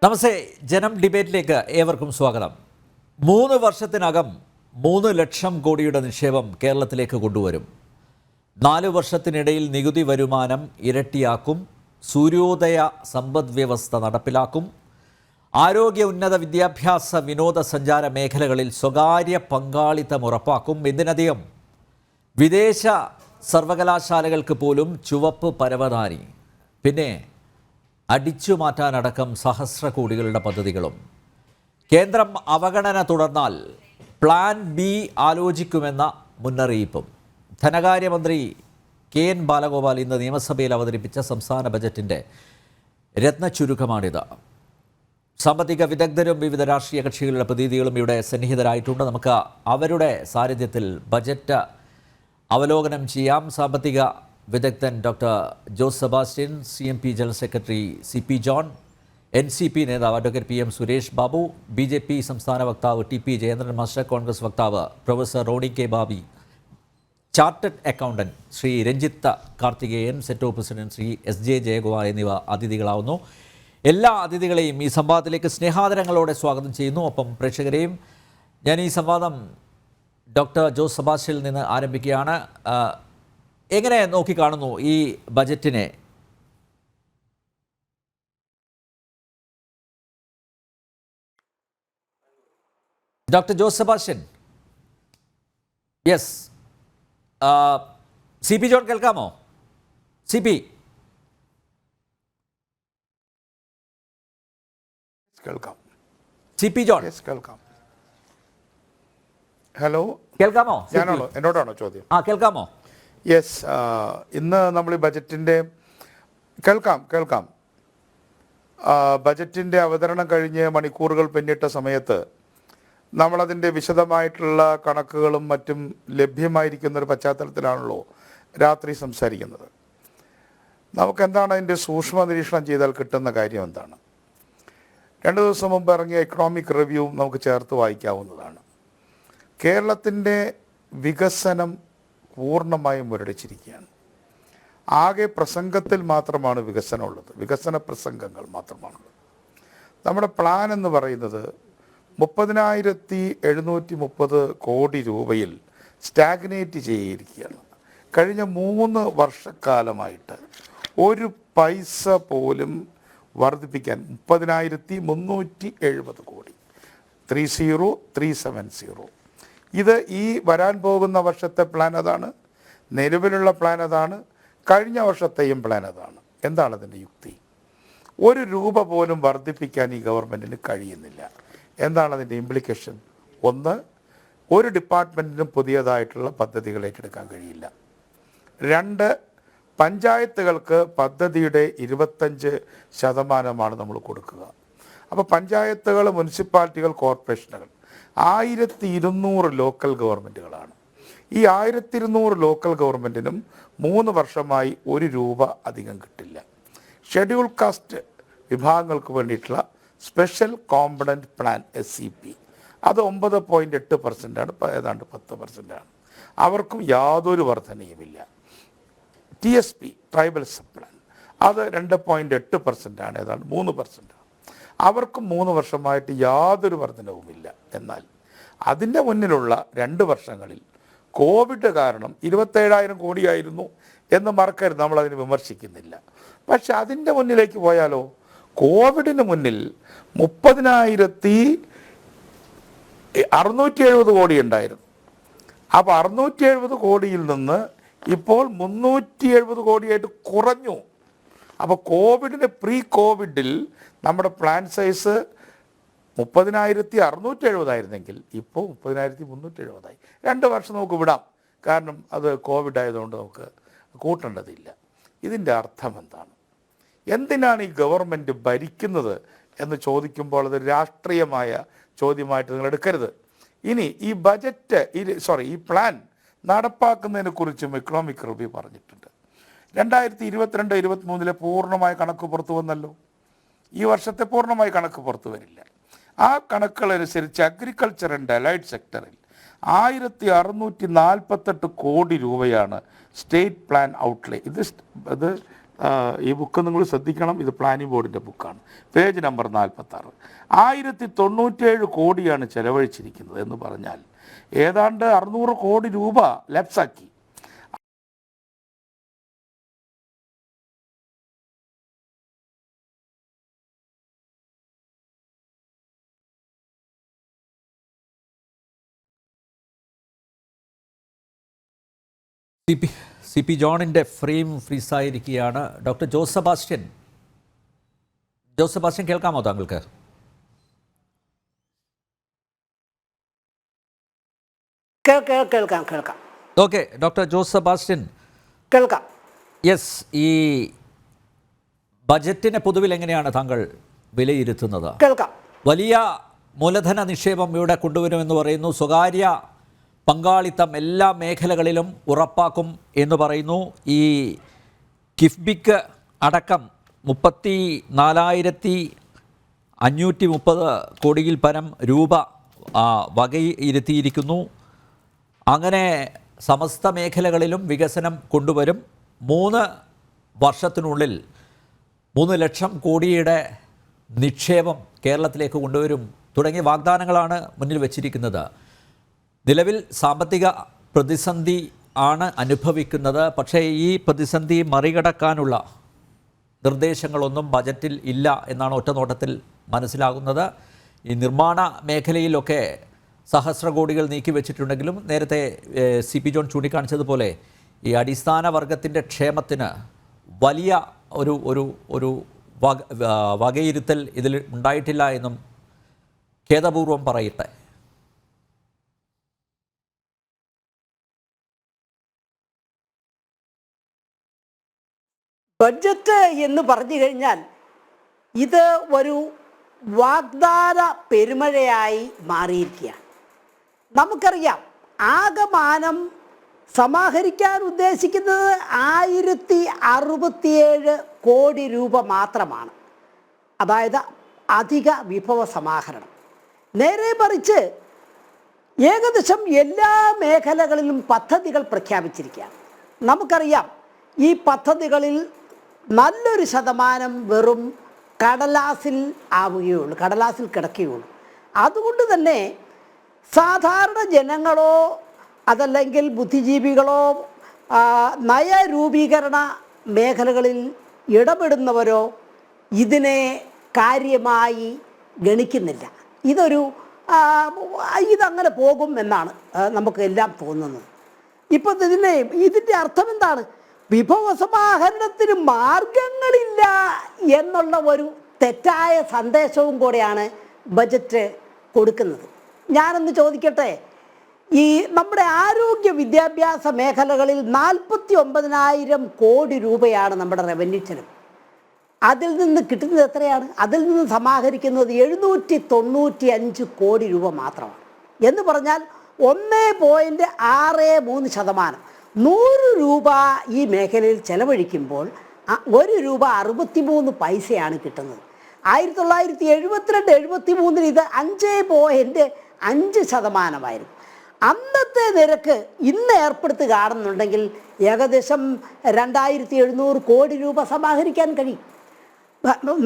നമസ്തേ. ജനം ഡിബേറ്റിലേക്ക് ഏവർക്കും സ്വാഗതം. 3 വർഷത്തിനകം 3 ലക്ഷം കോടിയുടെ നിക്ഷേപം കേരളത്തിലേക്ക് കൊണ്ടുവരും. 4 വർഷത്തിനിടയിൽ നികുതി വരുമാനം ഇരട്ടിയാക്കും. സൂര്യോദയ സമ്പദ് വ്യവസ്ഥ നടപ്പിലാക്കും. ആരോഗ്യ, ഉന്നത വിദ്യാഭ്യാസ, വിനോദസഞ്ചാര മേഖലകളിൽ സ്വകാര്യ പങ്കാളിത്തം ഉറപ്പാക്കും. ഇതിനധികം വിദേശ സർവകലാശാലകൾക്ക് പോലും ചുവപ്പ് പരവതാനി. പിന്നെ അടിച്ചു മാറ്റാനടക്കം സഹസ്ര കോടികളുടെ പദ്ധതികളും. കേന്ദ്രം അവഗണന തുടർന്നാൽ പ്ലാൻ ബി ആലോചിക്കുമെന്ന മുന്നറിയിപ്പും. ധനകാര്യമന്ത്രി കെ എൻ ബാലഗോപാൽ ഇന്ന് നിയമസഭയിൽ അവതരിപ്പിച്ച സംസ്ഥാന ബജറ്റിൻ്റെ രത്നച്ചുരുക്കമാണിത്. സാമ്പത്തിക വിദഗ്ധരും വിവിധ രാഷ്ട്രീയ കക്ഷികളുടെ പ്രതിനിധികളും ഇവിടെ സന്നിഹിതരായിട്ടുണ്ട്. നമുക്ക് അവരുടെ സാന്നിധ്യത്തിൽ ബജറ്റ് അവലോകനം ചെയ്യാം. സാമ്പത്തിക വിദഗ്ധൻ doctor Jose Sebastian, CMP general secretary CP John, NCP നേതാവ് advocate PM Suresh Babu, BJP സംസ്ഥാന വക്താവ് TP ജയേന്ദ്രൻ മാസ്റ്റർ, കോൺഗ്രസ് വക്താവ് professor Rony K Baby, chartered accountant Shri Ranjith Karthikeyan, SETO president Shri SJ Jayakumar എന്നിവ അതിഥികളാവുന്നു. എല്ലാ അതിഥികളെയും ഈ സംവാദത്തിലേക്ക് സ്നേഹാദരങ്ങളോടെ സ്വാഗതം ചെയ്യുന്നു. ഒപ്പം പ്രേക്ഷകരെയും. ഞാൻ ഈ സംവാദം ഡോക്ടർ ജോസ് സെബാസ്റ്റ്യനിൽ നിന്ന് ആരംഭിക്കുകയാണ്. എങ്ങനെ നോക്കിക്കാണുന്നു ഈ ബജറ്റിനെ? Doctor Jose Sebastian. Yes. CP John കേൾക്കാമോ? CP കേൾക്കാം. CP ജോൺ കേൾക്കാം. ഹലോ, കേൾക്കാമോ? ഞാനാണോ? എന്നോടാണോ ചോദ്യം? കേൾക്കാമോ? യെസ്. ഇന്ന് നമ്മൾ ഈ ബജറ്റിൻ്റെ കേൾക്കാം. ബജറ്റിൻ്റെ അവതരണം കഴിഞ്ഞ് മണിക്കൂറുകൾ പിന്നിട്ട സമയത്ത് നമ്മളതിൻ്റെ വിശദമായിട്ടുള്ള കണക്കുകളും മറ്റും ലഭ്യമായിരിക്കുന്ന ഒരു പശ്ചാത്തലത്തിലാണല്ലോ രാത്രി സംസാരിക്കുന്നത്. നമുക്കെന്താണ് അതിൻ്റെ സൂക്ഷ്മ നിരീക്ഷണം ചെയ്താൽ കിട്ടുന്ന കാര്യം എന്താണ്? 2 ദിവസം മുമ്പ് ഇറങ്ങിയ എക്കണോമിക് റിവ്യൂ നമുക്ക് ചേർത്ത് വായിക്കാവുന്നതാണ്. കേരളത്തിൻ്റെ വികസനം പൂർണ്ണമായും മുരടിച്ചിരിക്കുകയാണ്. ആകെ പ്രസംഗത്തിൽ മാത്രമാണ് വികസനമുള്ളത്, വികസന പ്രസംഗങ്ങൾ മാത്രമാണുള്ളത്. നമ്മുടെ പ്ലാൻ എന്ന് പറയുന്നത് 30,730 കോടി രൂപയിൽ സ്റ്റാഗ്നേറ്റ് ചെയ്തിരിക്കുകയാണ്. കഴിഞ്ഞ 3 വർഷക്കാലമായിട്ട് ഒരു പൈസ പോലും വർദ്ധിപ്പിക്കാൻ 30,370 കോടി, 30370. ഇത് ഈ വരാൻ പോകുന്ന വർഷത്തെ പ്ലാൻ അതാണ്, നിലവിലുള്ള പ്ലാൻ അതാണ്, കഴിഞ്ഞ വർഷത്തെയും പ്ലാൻ അതാണ്. എന്താണ് അതിൻ്റെ യുക്തി? 1 രൂപ പോലും വർദ്ധിപ്പിക്കാൻ ഈ ഗവൺമെൻറ്റിന് കഴിയുന്നില്ല. എന്താണ് അതിൻ്റെ ഇംപ്ലിക്കേഷൻ? 1, ഒരു ഡിപ്പാർട്ട്മെൻറ്റിനും പുതിയതായിട്ടുള്ള പദ്ധതികൾ ഏറ്റെടുക്കാൻ കഴിയില്ല. 2, പഞ്ചായത്തുകൾക്ക് പദ്ധതിയുടെ 25% നമ്മൾ കൊടുക്കുക. അപ്പോൾ പഞ്ചായത്തുകൾ, മുനിസിപ്പാലിറ്റികൾ, കോർപ്പറേഷനുകൾ 1200 ലോക്കൽ ഗവൺമെൻറ്റുകളാണ്. ഈ 1200 ലോക്കൽ ഗവൺമെൻറ്റിനും 3 വർഷമായി 1 രൂപ അധികം കിട്ടില്ല. ഷെഡ്യൂൾ കാസ്റ്റ് വിഭാഗങ്ങൾക്ക് വേണ്ടിയിട്ടുള്ള സ്പെഷ്യൽ കോമ്പണൻറ്റ് പ്ലാൻ SCP അത് 9.8%, ഏതാണ്ട് 10%. അവർക്കും യാതൊരു വർധനയുമില്ല. TSP ട്രൈബൽ സബ് പ്ലാൻ അത് 2.8%, ഏതാണ്ട് 3%. അവർക്കും 3 വർഷമായിട്ട് യാതൊരു വർധനവുമില്ല. എന്നാൽ അതിൻ്റെ മുന്നിലുള്ള 2 വർഷങ്ങളിൽ കോവിഡ് കാരണം 27,000 കോടിയായിരുന്നു എന്ന് മറക്കരുത്, നമ്മളതിന് വിമർശിക്കുന്നില്ല. പക്ഷെ അതിൻ്റെ മുന്നിലേക്ക് പോയാലോ, കോവിഡിന് മുന്നിൽ 30,670 കോടി ഉണ്ടായിരുന്നു. അപ്പോൾ 670 കോടിയിൽ നിന്ന് ഇപ്പോൾ 370 കോടിയായിട്ട് കുറഞ്ഞു. അപ്പോൾ കോവിഡിന് പ്രീ കോവിഡിൽ നമ്മുടെ പ്ലാൻ സൈസ് 30,670 ആയിരുന്നെങ്കിൽ ഇപ്പോൾ 30,370. 2 വർഷം നമുക്ക് വിടാം, കാരണം അത് കോവിഡ് ആയതുകൊണ്ട് നമുക്ക് കൂട്ടേണ്ടതില്ല. ഇതിൻ്റെ അർത്ഥം എന്താണ്? എന്തിനാണ് ഈ ഗവൺമെൻറ് ഭരിക്കുന്നത് എന്ന് ചോദിക്കുമ്പോൾ അത് രാഷ്ട്രീയമായ ചോദ്യമായിട്ട് നിങ്ങൾ എടുക്കരുത്. ഇനി ഈ ബജറ്റ് ഈ പ്ലാൻ നടപ്പാക്കുന്നതിനെ കുറിച്ചും എക്കണോമിക് റിവ്യൂ പറഞ്ഞിട്ടുണ്ട്. 2022-23 പൂർണ്ണമായ കണക്ക് പുറത്തു വന്നല്ലോ. ഈ വർഷത്തെ പൂർണ്ണമായി കണക്ക് പുറത്തു വരില്ല. ആ കണക്കുകളനുസരിച്ച് അഗ്രികൾച്ചർ ആൻഡ് അലൈഡ് സെക്ടറിൽ 1648 കോടി രൂപയാണ് സ്റ്റേറ്റ് പ്ലാൻ ഔട്ട്ലേ. ഇത് ഈ ബുക്ക് നിങ്ങൾ ശ്രദ്ധിക്കണം, ഇത് പ്ലാനിംഗ് ബോർഡിൻ്റെ ബുക്കാണ്, പേജ് നമ്പർ 46. 1097 കോടിയാണ് ചെലവഴിച്ചിരിക്കുന്നത് എന്ന് പറഞ്ഞാൽ ഏതാണ്ട് 600 കോടി രൂപ ലാപ്സാക്കി. സി പി ജോണിൻ്റെ ഫ്രെയിം ഫ്രീസായിരിക്കുകയാണ്. ഡോക്ടർ ജോസ് സെബാസ്റ്റ്യൻ കേൾക്കാമോ താങ്കൾക്ക്? കേൾക്കാം. ഓക്കെ, ഡോക്ടർ ജോസ് സെബാസ്റ്റ്യൻ കേൾക്കാം. യെസ്, ഈ ബജറ്റിനെ പൊതുവിൽ എങ്ങനെയാണ് താങ്കൾ വിലയിരുത്തുന്നത്? കേൾക്കാം. വലിയ മൂലധന നിക്ഷേപം ഇവിടെ കൊണ്ടുവരുമെന്ന് പറയുന്നു, സ്വകാര്യ പങ്കാളിത്തം എല്ലാ മേഖലകളിലും ഉറപ്പാക്കും എന്ന് പറയുന്നു. ഈ കിഫ്ബിക്ക് അടക്കം 34,530 കോടിയിൽ പരം രൂപ വകയിരുത്തിയിരിക്കുന്നു. അങ്ങനെ സമസ്ത മേഖലകളിലും വികസനം കൊണ്ടുവരും. 3 വർഷത്തിനുള്ളിൽ 3 ലക്ഷം കോടിയുടെ നിക്ഷേപം കേരളത്തിലേക്ക് കൊണ്ടുവരും തുടങ്ങിയ വാഗ്ദാനങ്ങളാണ് മുന്നിൽ വച്ചിരിക്കുന്നത്. നിലവിൽ സാമ്പത്തിക പ്രതിസന്ധി ആണ് അനുഭവിക്കുന്നത്. പക്ഷേ ഈ പ്രതിസന്ധി മറികടക്കാനുള്ള നിർദ്ദേശങ്ങളൊന്നും ബജറ്റിൽ ഇല്ല എന്നാണ് ഒറ്റനോട്ടത്തിൽ മനസ്സിലാകുന്നത്. ഈ നിർമ്മാണ മേഖലയിലൊക്കെ സഹസ്ര കോടികൾ നീക്കി വെച്ചിട്ടുണ്ടെങ്കിലും നേരത്തെ സി പി ജോൺ ചൂണ്ടിക്കാണിച്ചതുപോലെ ഈ അടിസ്ഥാന വർഗത്തിൻ്റെ ക്ഷേമത്തിന് വലിയ ഒരു വകയിരുത്തൽ ഇതിൽ ഉണ്ടായിട്ടില്ല എന്നും ഖേദപൂർവം പറയട്ടെ. ബഡ്ജറ്റ് എന്ന് പറഞ്ഞു കഴിഞ്ഞാൽ ഇത് ഒരു വാഗ്ദാന പെരുമഴയായി മാറിയിരിക്കുകയാണ്. നമുക്കറിയാം, ആകമാനം സമാഹരിക്കാൻ ഉദ്ദേശിക്കുന്നത് 1067 കോടി രൂപ മാത്രമാണ്. അതായത് അധിക വിഭവ സമാഹരണം. നേരെ മറിച്ച് ഏകദേശം എല്ലാ മേഖലകളിലും പദ്ധതികൾ പ്രഖ്യാപിച്ചിരിക്കുകയാണ്. നമുക്കറിയാം, ഈ പദ്ധതികളിൽ നല്ലൊരു ശതമാനം വെറും കടലാസിൽ ആവുകയുള്ളൂ, കടലാസിൽ കിടക്കുകയുള്ളൂ. അതുകൊണ്ട് തന്നെ സാധാരണ ജനങ്ങളോ അതല്ലെങ്കിൽ ബുദ്ധിജീവികളോ നയരൂപീകരണ മേഖലകളിൽ ഇടപെടുന്നവരോ ഇതിനെ കാര്യമായി ഗണിക്കുന്നില്ല. ഇതങ്ങനെ പോകും എന്നാണ് നമുക്ക് എല്ലാം തോന്നുന്നത്. ഇപ്പം ഇതിൻ്റെ അർത്ഥം എന്താണ്? വിഭവ സമാഹരണത്തിന് മാർഗങ്ങളില്ല എന്നുള്ള ഒരു തെറ്റായ സന്ദേശവും കൂടെയാണ് ബജറ്റ് കൊടുക്കുന്നത്. ഞാനൊന്ന് ചോദിക്കട്ടെ, ഈ നമ്മുടെ ആരോഗ്യ വിദ്യാഭ്യാസ മേഖലകളിൽ 49,000 കോടി രൂപയാണ് നമ്മുടെ റവന്യൂ ചെലവ്. അതിൽ നിന്ന് കിട്ടുന്നത് എത്രയാണ്? അതിൽ നിന്ന് സമാഹരിക്കുന്നത് 795 കോടി രൂപ മാത്രമാണ്. എന്ന് പറഞ്ഞാൽ 1.63%. 100 രൂപ ഈ മേഖലയിൽ ചെലവഴിക്കുമ്പോൾ 1 രൂപ 63 പൈസയാണ് കിട്ടുന്നത്. 1972-73 ഇത് 5.5%. അന്നത്തെ നിരക്ക് ഇന്ന് ഏർപ്പെടുത്തുകയാണെന്നുണ്ടെങ്കിൽ ഏകദേശം 2,700 കോടി രൂപ സമാഹരിക്കാൻ കഴിയും.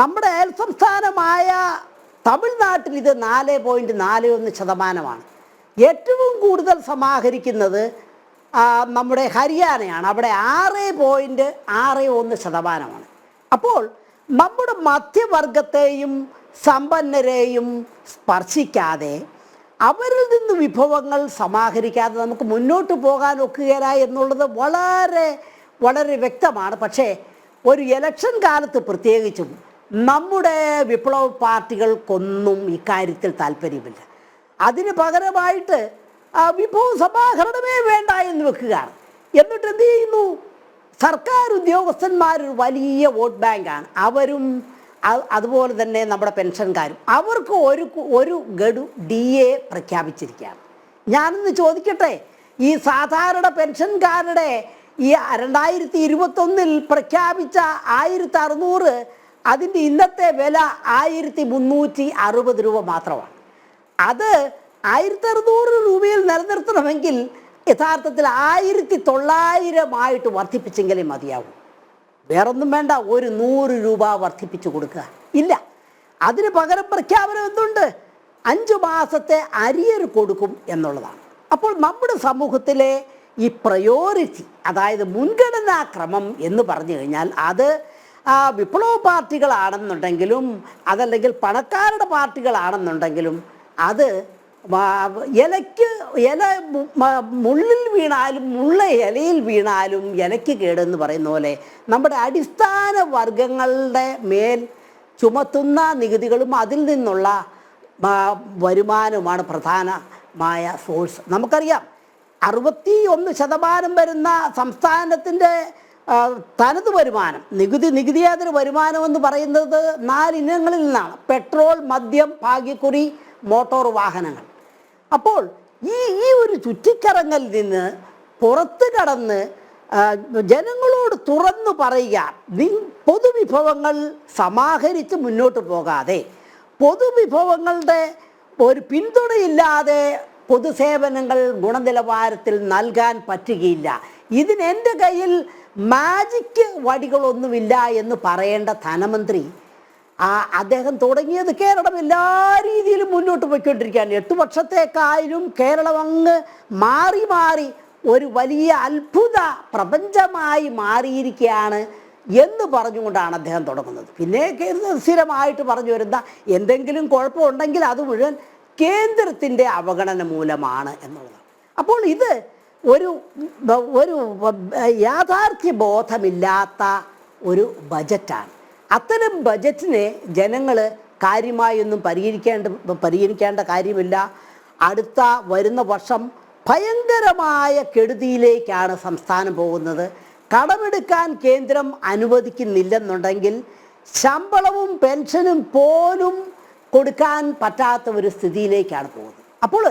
നമ്മുടെ അയൽ സംസ്ഥാനമായ തമിഴ്നാട്ടിൽ ഇത് 4.41%. ഏറ്റവും കൂടുതൽ സമാഹരിക്കുന്നത് നമ്മുടെ ഹരിയാനയാണ്. അവിടെ 6.61%. അപ്പോൾ നമ്മുടെ മധ്യവർഗത്തെയും സമ്പന്നരെയും സ്പർശിക്കാതെ അവരിൽ നിന്ന് വിഭവങ്ങൾ സമാഹരിക്കാതെ നമുക്ക് മുന്നോട്ട് പോകാൻ ഒക്കുകയില്ല എന്നുള്ളത് വളരെ വളരെ വ്യക്തമാണ്. പക്ഷേ ഒരു ഇലക്ഷൻ കാലത്ത് പ്രത്യേകിച്ചും നമ്മുടെ വിപ്ലവ പാർട്ടികൾക്കൊന്നും ഇക്കാര്യത്തിൽ താല്പര്യമില്ല. അതിന് പകരമായിട്ട് വിഭവ സമാഹരണമേ വേണ്ട എന്ന് വെക്കുകയാണ്. എന്നിട്ട് എന്ത് ചെയ്യുന്നു? സർക്കാർ ഉദ്യോഗസ്ഥന്മാരൊരു വലിയ വോട്ട് ബാങ്കാണ്. അവരും അതുപോലെ തന്നെ നമ്മുടെ പെൻഷൻകാരും അവർക്ക് ഒരു ഗഡു DA പ്രഖ്യാപിച്ചിരിക്കുകയാണ്. ഞാനൊന്ന് ചോദിക്കട്ടെ, ഈ സാധാരണ പെൻഷൻകാരുടെ ഈ 2021 പ്രഖ്യാപിച്ച 1,600 അതിൻ്റെ ഇന്നത്തെ വില 1,360 രൂപ മാത്രമാണ്. അത് 1,600 രൂപയിൽ നിലനിർത്തണമെങ്കിൽ യഥാർത്ഥത്തിൽ 1,900 വർദ്ധിപ്പിച്ചെങ്കിലേ മതിയാവും. വേറൊന്നും വേണ്ട, ഒരു 100 രൂപ വർദ്ധിപ്പിച്ചു കൊടുക്കുക. ഇല്ല, അതിന് പകരം പ്രഖ്യാപനം എന്തുണ്ട്? 5 മാസത്തെ അരിയർ കൊടുക്കും എന്നുള്ളതാണ്. അപ്പോൾ നമ്മുടെ സമൂഹത്തിലെ ഈ പ്രയോറിറ്റി, അതായത് മുൻഗണനാ ക്രമം എന്ന് പറഞ്ഞു കഴിഞ്ഞാൽ അത് വിപ്ലവ പാർട്ടികളാണെന്നുണ്ടെങ്കിലും അതല്ലെങ്കിൽ പണക്കാരുടെ പാർട്ടികളാണെന്നുണ്ടെങ്കിലും അത് ഇല മുള്ളിൽ വീണാലും മുള്ള ഇലയിൽ വീണാലും ഇലയ്ക്ക് കേടെന്ന് പറയുന്ന പോലെ നമ്മുടെ അടിസ്ഥാന വർഗങ്ങളുടെ മേൽ ചുമത്തുന്ന നികുതികളും അതിൽ നിന്നുള്ള വരുമാനവുമാണ് പ്രധാനമായ സോഴ്സ്. നമുക്കറിയാം 61% വരുന്ന സംസ്ഥാനത്തിൻ്റെ തനത് വരുമാനം, നികുതിയേതര വരുമാനം എന്ന് പറയുന്നത് 4 ഇനങ്ങളിൽ നിന്നാണ്: പെട്രോൾ, മദ്യം, ഭാഗ്യക്കുറി, മോട്ടോർ വാഹനങ്ങൾ. അപ്പോൾ ഈ ഒരു ചുറ്റിക്കറങ്ങിൽ നിന്ന് പുറത്ത് കടന്ന് ജനങ്ങളോട് തുറന്നു പറയുക, പൊതുവിഭവങ്ങൾ സമാഹരിച്ച് മുന്നോട്ട് പോകാതെ, പൊതുവിഭവങ്ങളുടെ ഒരു പിന്തുണയില്ലാതെ പൊതുസേവനങ്ങൾ ഗുണനിലവാരത്തിൽ നൽകാൻ പറ്റുകയില്ല. ഇതിന് എൻ്റെ കയ്യിൽ മാജിക് വടികളൊന്നുമില്ല എന്ന് പറയേണ്ട ധനമന്ത്രി അദ്ദേഹം തുടങ്ങിയത് കേരളം എല്ലാ രീതിയിലും മുന്നോട്ട് പോയിക്കൊണ്ടിരിക്കുകയാണ്. 8 വർഷത്തേക്കായാലും കേരളം അങ്ങ് മാറി മാറി ഒരു വലിയ അത്ഭുത പ്രപഞ്ചമായി മാറിയിരിക്കുകയാണ് എന്ന് പറഞ്ഞുകൊണ്ടാണ് അദ്ദേഹം തുടങ്ങുന്നത്. പിന്നെ സ്ഥിരമായിട്ട് പറഞ്ഞു വരുന്ന എന്തെങ്കിലും കുഴപ്പമുണ്ടെങ്കിൽ അത് മുഴുവൻ കേന്ദ്രത്തിൻ്റെ അവഗണന മൂലമാണ് എന്നുള്ളതാണ്. അപ്പോൾ ഇത് ഒരു യാഥാർത്ഥ്യ ബോധമില്ലാത്ത ഒരു അത്തരം ബജറ്റിനെ ജനങ്ങൾ കാര്യമായൊന്നും പരിഗണിക്കേണ്ട കാര്യമില്ല. അടുത്ത വരുന്ന വർഷം ഭയങ്കരമായ കെടുതിയിലേക്കാണ് സംസ്ഥാനം പോകുന്നത്. കടമെടുക്കാൻ കേന്ദ്രം അനുവദിക്കുന്നില്ലെന്നുണ്ടെങ്കിൽ ശമ്പളവും പെൻഷനും പോലും കൊടുക്കാൻ പറ്റാത്ത ഒരു സ്ഥിതിയിലേക്കാണ് പോകുന്നത്. അപ്പോൾ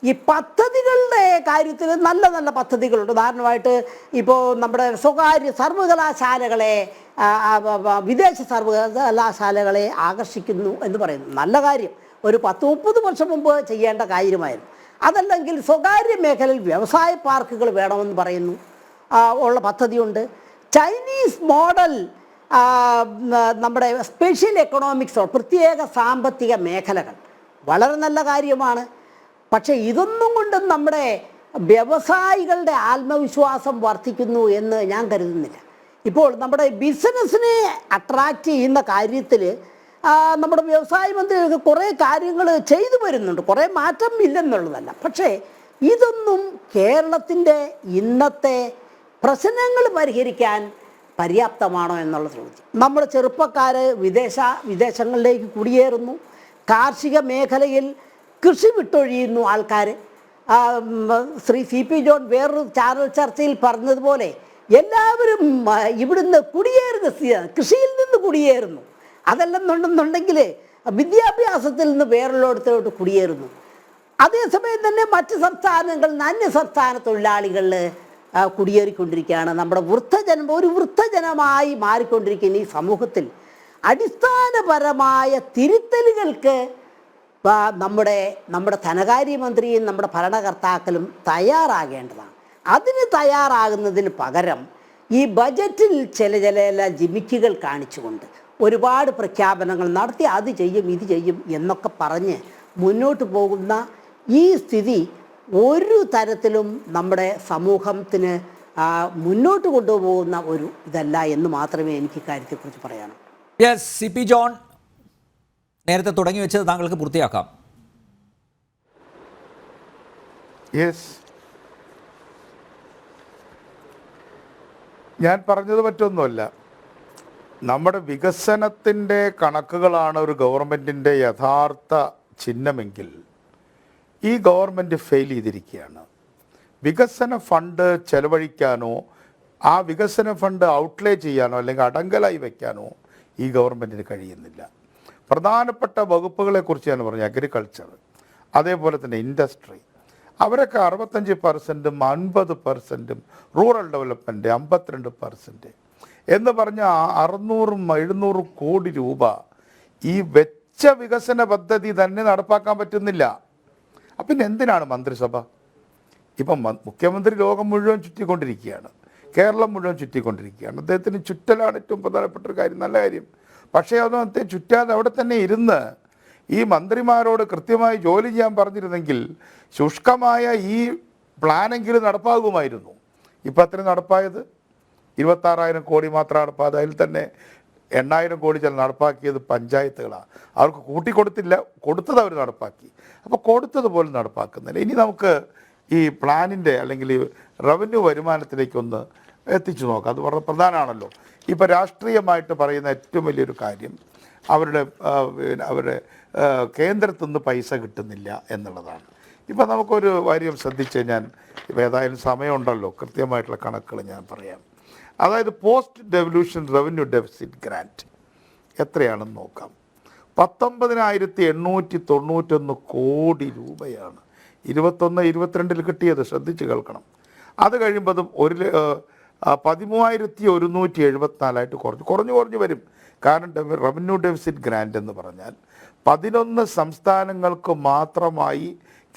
ഈ പദ്ധതികളുടെ കാര്യത്തിൽ നല്ല നല്ല പദ്ധതികളുണ്ട്. ഉദാഹരണമായിട്ട് ഇപ്പോൾ നമ്മുടെ സ്വകാര്യ സർവകലാശാലകളെ, വിദേശ സർവകലാശാലകളെ ആകർഷിക്കുന്നു എന്ന് പറയുന്നു. നല്ല കാര്യം, ഒരു 10-30 വർഷം മുമ്പ് ചെയ്യേണ്ട കാര്യമായിരുന്നു. അതല്ലെങ്കിൽ സ്വകാര്യ മേഖലയിൽ വ്യവസായ പാർക്കുകൾ വേണമെന്ന് പറയുന്നു, ഉള്ള പദ്ധതിയുണ്ട്. ചൈനീസ് മോഡൽ നമ്മുടെ സ്പെഷ്യൽ എക്കണോമിക്സോ പ്രത്യേക സാമ്പത്തിക മേഖലകൾ വളരെ നല്ല കാര്യമാണ്. പക്ഷേ ഇതൊന്നും കൊണ്ടും നമ്മുടെ വ്യവസായികളുടെ ആത്മവിശ്വാസം വർദ്ധിക്കുന്നു എന്ന് ഞാൻ കരുതുന്നില്ല. ഇപ്പോൾ നമ്മുടെ ബിസിനസ്സിനെ അട്രാക്റ്റ് ചെയ്യുന്ന കാര്യത്തിൽ നമ്മുടെ വ്യവസായ മന്ത്രി കുറേ കാര്യങ്ങൾ ചെയ്തു വരുന്നുണ്ട്, കുറേ മാറ്റം ഇല്ലെന്നുള്ളതല്ല. പക്ഷേ ഇതൊന്നും കേരളത്തിൻ്റെ ഇന്നത്തെ പ്രശ്നങ്ങൾ പരിഹരിക്കാൻ പര്യാപ്തമാണോ എന്നുള്ള ചോദ്യം. നമ്മുടെ ചെറുപ്പക്കാർ വിദേശങ്ങളിലേക്ക് കുടിയേറുന്നു. കാർഷിക മേഖലയിൽ കൃഷി വിട്ടൊഴിയുന്നു ആൾക്കാർ. ശ്രീ CP ജോൺ വേറൊരു ചാനൽ ചർച്ചയിൽ പറഞ്ഞതുപോലെ എല്ലാവരും ഇവിടുന്ന് കൃഷിയിൽ നിന്ന് കുടിയേറുന്നു. അതല്ലെന്നുണ്ടെന്നുണ്ടെങ്കിൽ വിദ്യാഭ്യാസത്തിൽ നിന്ന് വേറുള്ളിടത്തോട്ട് കുടിയേറുന്നു. അതേസമയം തന്നെ മറ്റ് സംസ്ഥാനങ്ങളിൽ അന്യസംസ്ഥാന തൊഴിലാളികളിൽ കുടിയേറിക്കൊണ്ടിരിക്കുകയാണ്. നമ്മുടെ വൃദ്ധജനമായി മാറിക്കൊണ്ടിരിക്കുന്ന ഈ സമൂഹത്തിൽ അടിസ്ഥാനപരമായ തിരുത്തലുകൾക്ക് നമ്മുടെ ധനകാര്യമന്ത്രിയും നമ്മുടെ ഭരണകർത്താക്കളും തയ്യാറാകേണ്ടതാണ്. അതിന് തയ്യാറാകുന്നതിന് പകരം ഈ ബജറ്റിൽ ചില ജിമിക്കുകൾ കാണിച്ചുകൊണ്ട് ഒരുപാട് പ്രഖ്യാപനങ്ങൾ നടത്തി അത് ചെയ്യും ഇത് ചെയ്യും എന്നൊക്കെ പറഞ്ഞ് മുന്നോട്ട് പോകുന്ന ഈ സ്ഥിതി ഒരു തരത്തിലും നമ്മുടെ സമൂഹത്തിന് മുന്നോട്ട് കൊണ്ടുപോകുന്ന ഒരു ഇതല്ല എന്ന് മാത്രമേ എനിക്ക് കാര്യത്തെക്കുറിച്ച് പറയാനൂ. യെസ്, CP ജോൺ നേരത്തെ തുടങ്ങി വെച്ചത് താങ്കൾക്ക് പൂർത്തിയാക്കാം. യെസ്, ഞാൻ പറഞ്ഞത് മറ്റൊന്നുമല്ല. നമ്മുടെ വികസനത്തിൻ്റെ കണക്കുകളാണ് ഒരു ഗവൺമെൻറ്റിൻ്റെ യഥാർത്ഥ ചിഹ്നമെങ്കിൽ ഈ ഗവൺമെൻറ് ഫെയിൽ ചെയ്തിരിക്കുകയാണ്. വികസന ഫണ്ട് ചെലവഴിക്കാനോ ആ വികസന ഫണ്ട് ഔട്ട്ലേ ചെയ്യാനോ അല്ലെങ്കിൽ അടങ്കലായി വയ്ക്കാനോ ഈ ഗവൺമെൻറ്റിന് കഴിയുന്നില്ല. പ്രധാനപ്പെട്ട വകുപ്പുകളെക്കുറിച്ച് ഞാൻ പറഞ്ഞു, അഗ്രികൾച്ചർ, അതേപോലെ തന്നെ ഇൻഡസ്ട്രി, അവരൊക്കെ 65%, 50%, റൂറൽ ഡെവലപ്മെൻറ്റ് 52% എന്ന് പറഞ്ഞ 600-700 കോടി രൂപ ഈ വെച്ച വികസന പദ്ധതി തന്നെ നടപ്പാക്കാൻ പറ്റുന്നില്ല. അപ്പം പിന്നെ എന്തിനാണ് മന്ത്രിസഭ? ഇപ്പം മുഖ്യമന്ത്രി ലോകം മുഴുവൻ ചുറ്റിക്കൊണ്ടിരിക്കുകയാണ്. കേരളം മുഴുവൻ ചുറ്റിക്കൊണ്ടിരിക്കുകയാണ്. അദ്ദേഹത്തിന് ചുറ്റലാണ് ഏറ്റവും പ്രധാനപ്പെട്ട ഒരു കാര്യം, നല്ല കാര്യം. പക്ഷേ അദ്ദേഹത്തെ ചുറ്റാതെ അവിടെ തന്നെ ഇരുന്ന് ഈ മന്ത്രിമാരോട് കൃത്യമായി ജോലി ചെയ്യാൻ പറഞ്ഞിരുന്നെങ്കിൽ ശുഷ്കമായ ഈ പ്ലാനെങ്കിലും നടപ്പാകുമായിരുന്നു. ഇപ്പം അത്രയും നടപ്പായത് 26,000 കോടി മാത്രം നടപ്പായത്. അതിൽ തന്നെ 8,000 കോടി ചില നടപ്പാക്കിയത് പഞ്ചായത്തുകളാണ്. അവർക്ക് കൂട്ടിക്കൊടുത്തില്ല, കൊടുത്തത് അവർ നടപ്പാക്കി. അപ്പോൾ കൊടുത്തതുപോലെ നടപ്പാക്കുന്നില്ല. ഇനി നമുക്ക് ഈ പ്ലാനിൻ്റെ അല്ലെങ്കിൽ റവന്യൂ വരുമാനത്തിലേക്കൊന്ന് എത്തിച്ചു നോക്കാം. അത് വളരെ പ്രധാനമാണല്ലോ. ഇപ്പോൾ രാഷ്ട്രീയമായിട്ട് പറയുന്ന ഏറ്റവും വലിയൊരു കാര്യം അവരുടെ കേന്ദ്രത്തിൽ നിന്ന് പൈസ കിട്ടുന്നില്ല എന്നുള്ളതാണ്. ഇപ്പം നമുക്കൊരു കാര്യം ശ്രദ്ധിച്ച് ഞാൻ ഇപ്പോൾ ഏതായാലും സമയമുണ്ടല്ലോ, കൃത്യമായിട്ടുള്ള കണക്കുകൾ ഞാൻ പറയാം. അതായത് post devolution revenue deficit grant എത്രയാണെന്ന് നോക്കാം. 19,891 കോടി രൂപയാണ് 21-22 കിട്ടിയത്. ശ്രദ്ധിച്ച് കേൾക്കണം. അത് കഴിയുമ്പോഴും 13,174 കുറഞ്ഞു വരും. കാരണം റവന്യൂ ഡെഫിസിറ്റ് ഗ്രാൻറ്റ് എന്ന് പറഞ്ഞാൽ 11 സംസ്ഥാനങ്ങൾക്ക് മാത്രമായി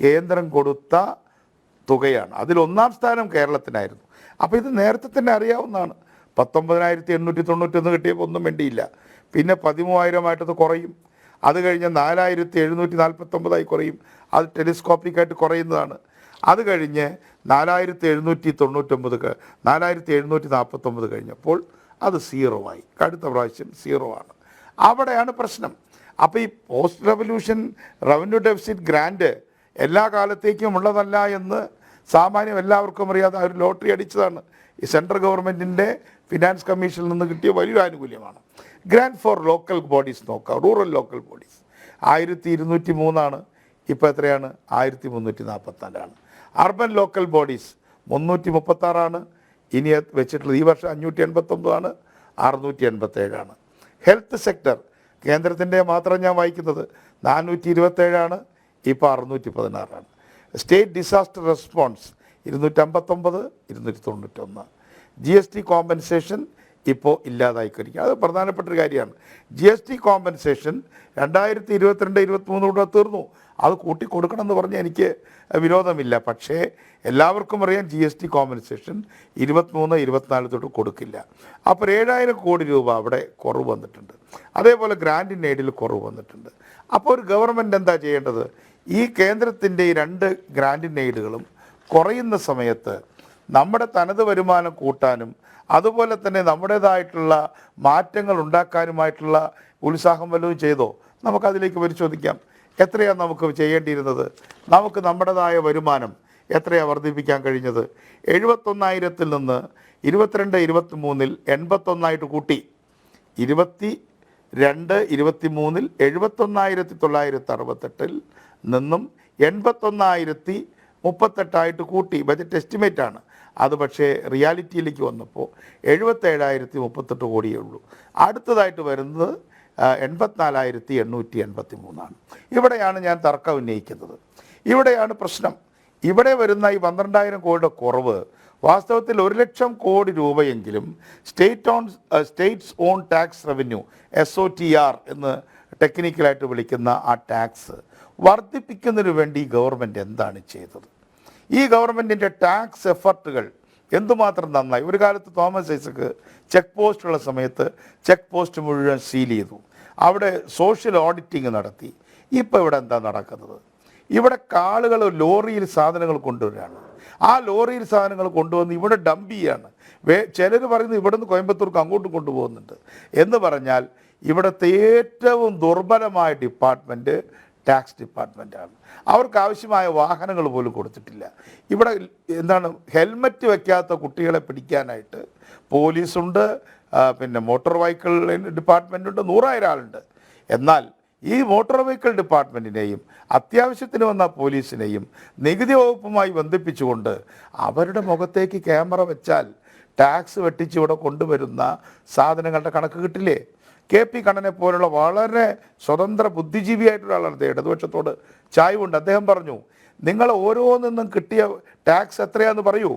കേന്ദ്രം കൊടുത്ത തുകയാണ്. അതിൽ 1-ാം സ്ഥാനം കേരളത്തിനായിരുന്നു. അപ്പോൾ ഇത് നേരത്തെ തന്നെ അറിയാവുന്നതാണ്. 19,891 കിട്ടിയപ്പോൾ ഒന്നും വേണ്ടിയില്ല. പിന്നെ 13,000 കുറയും. അത് കഴിഞ്ഞ് 4,749 കുറയും. അത് ടെലിസ്കോപ്പിക്കായിട്ട് കുറയുന്നതാണ്. അത് കഴിഞ്ഞ് 4,749 കഴിഞ്ഞപ്പോൾ അത് 0 ആയി. അടുത്ത പ്രാവശ്യം 0 ആണ്. അവിടെയാണ് പ്രശ്നം. അപ്പോൾ ഈ post revolution revenue deficit grant എല്ലാ കാലത്തേക്കും ഉള്ളതല്ല എന്ന് സാമാന്യം എല്ലാവർക്കും അറിയാതെ ഒരു ലോട്ടറി അടിച്ചതാണ്. ഈ സെൻട്രൽ ഗവൺമെൻറ്റിൻ്റെ ഫിനാൻസ് കമ്മീഷനിൽ നിന്ന് കിട്ടിയ വലിയൊരു ആനുകൂല്യമാണ്. ഗ്രാൻഡ് ഫോർ ലോക്കൽ ബോഡീസ് നോക്കാം. റൂറൽ ലോക്കൽ ബോഡീസ് 1,203 ഇപ്പോൾ എത്രയാണ്? 1,344. Urban local bodies 336. ഇനി വെച്ചിട്ടുള്ളത് ഈ വർഷം 589, 687. ഹെൽത്ത് സെക്ടർ കേന്ദ്രത്തിൻ്റെ മാത്രം ഞാൻ വായിക്കുന്നത് 427, ഇപ്പോൾ 616. State disaster response 259, 291. GST compensation ഇപ്പോൾ ഇല്ലാതായിക്കൊണ്ടിരിക്കുക. അത് പ്രധാനപ്പെട്ടൊരു കാര്യമാണ്. GST കോമ്പൻസേഷൻ 2022-23 തീർന്നു. അത് കൂട്ടിക്കൊടുക്കണം എന്ന് പറഞ്ഞ് എനിക്ക് വിരോധമില്ല. പക്ഷേ എല്ലാവർക്കും അറിയാം GST കോമ്പൻസേഷൻ 23-24 തൊട്ട് കൊടുക്കില്ല. അപ്പോൾ 7,000 കോടി രൂപ അവിടെ കുറവ് വന്നിട്ടുണ്ട്. അതേപോലെ ഗ്രാൻഡ് ഇൻ എയ്ഡിൽ കുറവ് വന്നിട്ടുണ്ട്. അപ്പോൾ ഒരു ഗവൺമെൻറ് എന്താ ചെയ്യേണ്ടത്? ഈ കേന്ദ്രത്തിൻ്റെ ഈ 2 ഗ്രാൻഡ് ഇൻ എയ്ഡുകളും കുറയുന്ന സമയത്ത് നമ്മുടെ തനത് വരുമാനം കൂട്ടാനും അതുപോലെ തന്നെ നമ്മുടേതായിട്ടുള്ള മാറ്റങ്ങൾ ഉണ്ടാക്കാനുമായിട്ടുള്ള ഉത്സാഹം വല്ലതും ചെയ്തോ? നമുക്കതിലേക്ക് പരിശോധിക്കാം. എത്രയാണ് നമുക്ക് ചെയ്യേണ്ടിയിരുന്നത്? നമുക്ക് നമ്മുടേതായ വരുമാനം എത്രയാണ് വർദ്ധിപ്പിക്കാൻ കഴിഞ്ഞത്? 71,000-ൽ നിന്ന് 22-23 81 കൂട്ടി. 22-23 71,968 നിന്നും 81,038 കൂട്ടി. ബജറ്റ് എസ്റ്റിമേറ്റ് ആണ് അത്. പക്ഷേ റിയാലിറ്റിയിലേക്ക് വന്നപ്പോൾ 77,038 കോടിയേ ഉള്ളൂ. അടുത്തതായിട്ട് വരുന്നത് 84,883. ഇവിടെയാണ് ഞാൻ തർക്കം ഉന്നയിക്കുന്നത്. ഇവിടെയാണ് പ്രശ്നം. ഇവിടെ വരുന്ന ഈ 12,000 കോടിയുടെ കുറവ് വാസ്തവത്തിൽ 1,00,000 കോടി രൂപയെങ്കിലും States on tax revenue SOTR എന്ന് ടെക്നിക്കലായിട്ട് വിളിക്കുന്ന ആ ടാക്സ് വർദ്ധിപ്പിക്കുന്നതിന് വേണ്ടി ഗവൺമെൻറ് എന്താണ് ചെയ്തത്? ഈ ഗവൺമെൻറ്റിൻ്റെ ടാക്സ് എഫർട്ടുകൾ എന്തുമാത്രം നന്നായി. ഒരു കാലത്ത് തോമസ് ഐസക്ക് ചെക്ക് പോസ്റ്റുള്ള സമയത്ത് ചെക്ക് പോസ്റ്റ് മുഴുവൻ സീൽ ചെയ്തു. അവിടെ സോഷ്യൽ ഓഡിറ്റിങ് നടത്തി. ഇപ്പോൾ ഇവിടെ എന്താ നടക്കുന്നത്? ഇവിടെ ആളുകൾ ലോറിയിൽ സാധനങ്ങൾ കൊണ്ടുവരികയാണ്. ആ ലോറിയിൽ സാധനങ്ങൾ കൊണ്ടുവന്ന് ഇവിടെ ഡംപ് ചെയ്യാണ്. ചിലർ പറയുന്നത് ഇവിടെ നിന്ന് കോയമ്പത്തൂർക്ക് അങ്ങോട്ടും കൊണ്ടുപോകുന്നുണ്ട് എന്ന് പറഞ്ഞാൽ ഇവിടുത്തെ ഏറ്റവും ദുർബലമായ ഡിപ്പാർട്ട്മെൻറ്റ് ടാക്സ് ഡിപ്പാർട്ട്മെൻറ്റാണ്. അവർക്ക് ആവശ്യമായ വാഹനങ്ങൾ പോലും കൊടുത്തിട്ടില്ല. ഇവിടെ എന്താണ്, ഹെൽമറ്റ് വയ്ക്കാത്ത കുട്ടികളെ പിടിക്കാനായിട്ട് പോലീസുണ്ട്, പിന്നെ മോട്ടോർ വെഹിക്കിൾ ഡിപ്പാർട്ട്മെൻറ്റുണ്ട്, 100,000 ആളുണ്ട്. എന്നാൽ ഈ മോട്ടോർ വെഹിക്കിൾ ഡിപ്പാർട്ട്മെൻറ്റിനെയും അത്യാവശ്യത്തിന് വന്ന പോലീസിനെയും നികുതി വകുപ്പുമായി ബന്ധിപ്പിച്ചുകൊണ്ട് അവരുടെ മുഖത്തേക്ക് ക്യാമറ വെച്ചാൽ ടാക്സ് വെട്ടിച്ച് ഇവിടെ കൊണ്ടുവരുന്ന സാധനങ്ങളുടെ കണക്ക് കിട്ടില്ലേ? KP കണ്ണനെ പോലുള്ള വളരെ സ്വതന്ത്ര ബുദ്ധിജീവിയായിട്ടുള്ള ആളാണ്. ഇടതുപക്ഷത്തോട് ചായ്വുണ്ട്. അദ്ദേഹം പറഞ്ഞു, നിങ്ങൾ ഓരോന്നിന്നും കിട്ടിയ ടാക്സ് എത്രയാണെന്ന് പറയൂ.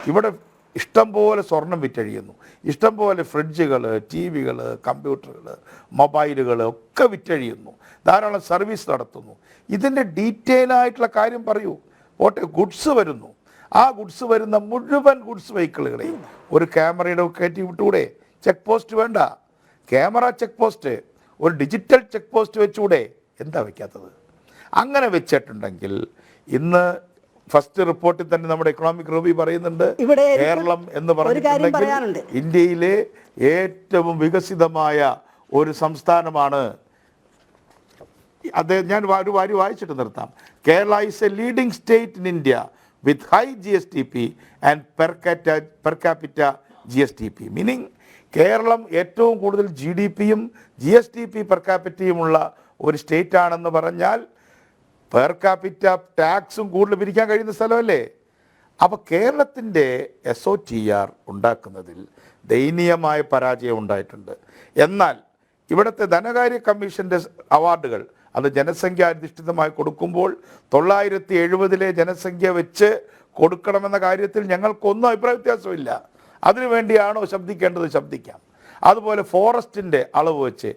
ഇവിടെ ഇഷ്ടംപോലെ സ്വർണം വിറ്റഴിയുന്നു, ഇഷ്ടംപോലെ ഫ്രിഡ്ജുകൾ, TV-കൾ, കമ്പ്യൂട്ടറുകൾ, മൊബൈലുകൾ ഒക്കെ വിറ്റഴിയുന്നു, ധാരാളം സർവീസ് നടത്തുന്നു. ഇതിൻ്റെ ഡീറ്റെയിൽ ആയിട്ടുള്ള കാര്യം പറയൂ. ഗുഡ്സ് വരുന്നു. ആ ഗുഡ്സ് വരുന്ന മുഴുവൻ ഗുഡ്സ് വെഹിക്കിളുകളെയും ഒരു ക്യാമറയുടെ കയറ്റി വിട്ടുകൂടെ? ചെക്ക് പോസ്റ്റ് വേണ്ട, ക്യാമറ ചെക്ക് പോസ്റ്റ്, ഒരു ഡിജിറ്റൽ ചെക്ക് പോസ്റ്റ് വെച്ചുകൂടെ? എന്താ വയ്ക്കാത്തത്? അങ്ങനെ വെച്ചിട്ടുണ്ടെങ്കിൽ ഇന്ന് ഫസ്റ്റ് റിപ്പോർട്ടിൽ തന്നെ നമ്മുടെ എക്കണോമിക് റിവ്യൂ പറയുന്നുണ്ട്, ഇവിടെ കേരളം എന്ന് പറഞ്ഞിട്ടുണ്ടെങ്കിൽ ഇന്ത്യയിലെ ഏറ്റവും വികസിതമായ ഒരു സംസ്ഥാനമാണ്. അദ്ദേഹം ഞാൻ ഒരു വാരി വായിച്ചിട്ട് നിർത്താം. Kerala is a leading state in India with high GSTP and per capita GSTP. Meaning Keralam ഏറ്റവും കൂടുതൽ GDPയും GSTP പെർ ക്യാപിറ്റയുമുള്ള ഒരു സ്റ്റേറ്റ് ആണെന്ന് പറഞ്ഞാൽ പെർ ക്യാപിറ്റ ടാക്സും കൂടുതൽ പിരിക്കാൻ കഴിയുന്ന സ്ഥലമല്ലേ? അപ്പോൾ കേരളത്തിൻ്റെ SOTR ഉണ്ടാക്കുന്നതിൽ ദയനീയമായ പരാജയം ഉണ്ടായിട്ടുണ്ട്. എന്നാൽ ഇവിടുത്തെ ധനകാര്യ കമ്മീഷൻ്റെ അവാർഡുകൾ അത് ജനസംഖ്യാധിഷ്ഠിതമായി കൊടുക്കുമ്പോൾ 970 ജനസംഖ്യ വെച്ച് കൊടുക്കണമെന്ന കാര്യത്തിൽ ഞങ്ങൾക്കൊന്നും അഭിപ്രായ വ്യത്യാസമില്ല. അതിനുവേണ്ടിയാണോ ശബ്ദിക്കേണ്ടത്? ശബ്ദിക്കാം. അതുപോലെ ഫോറസ്റ്റിൻ്റെ അളവ് വെച്ച്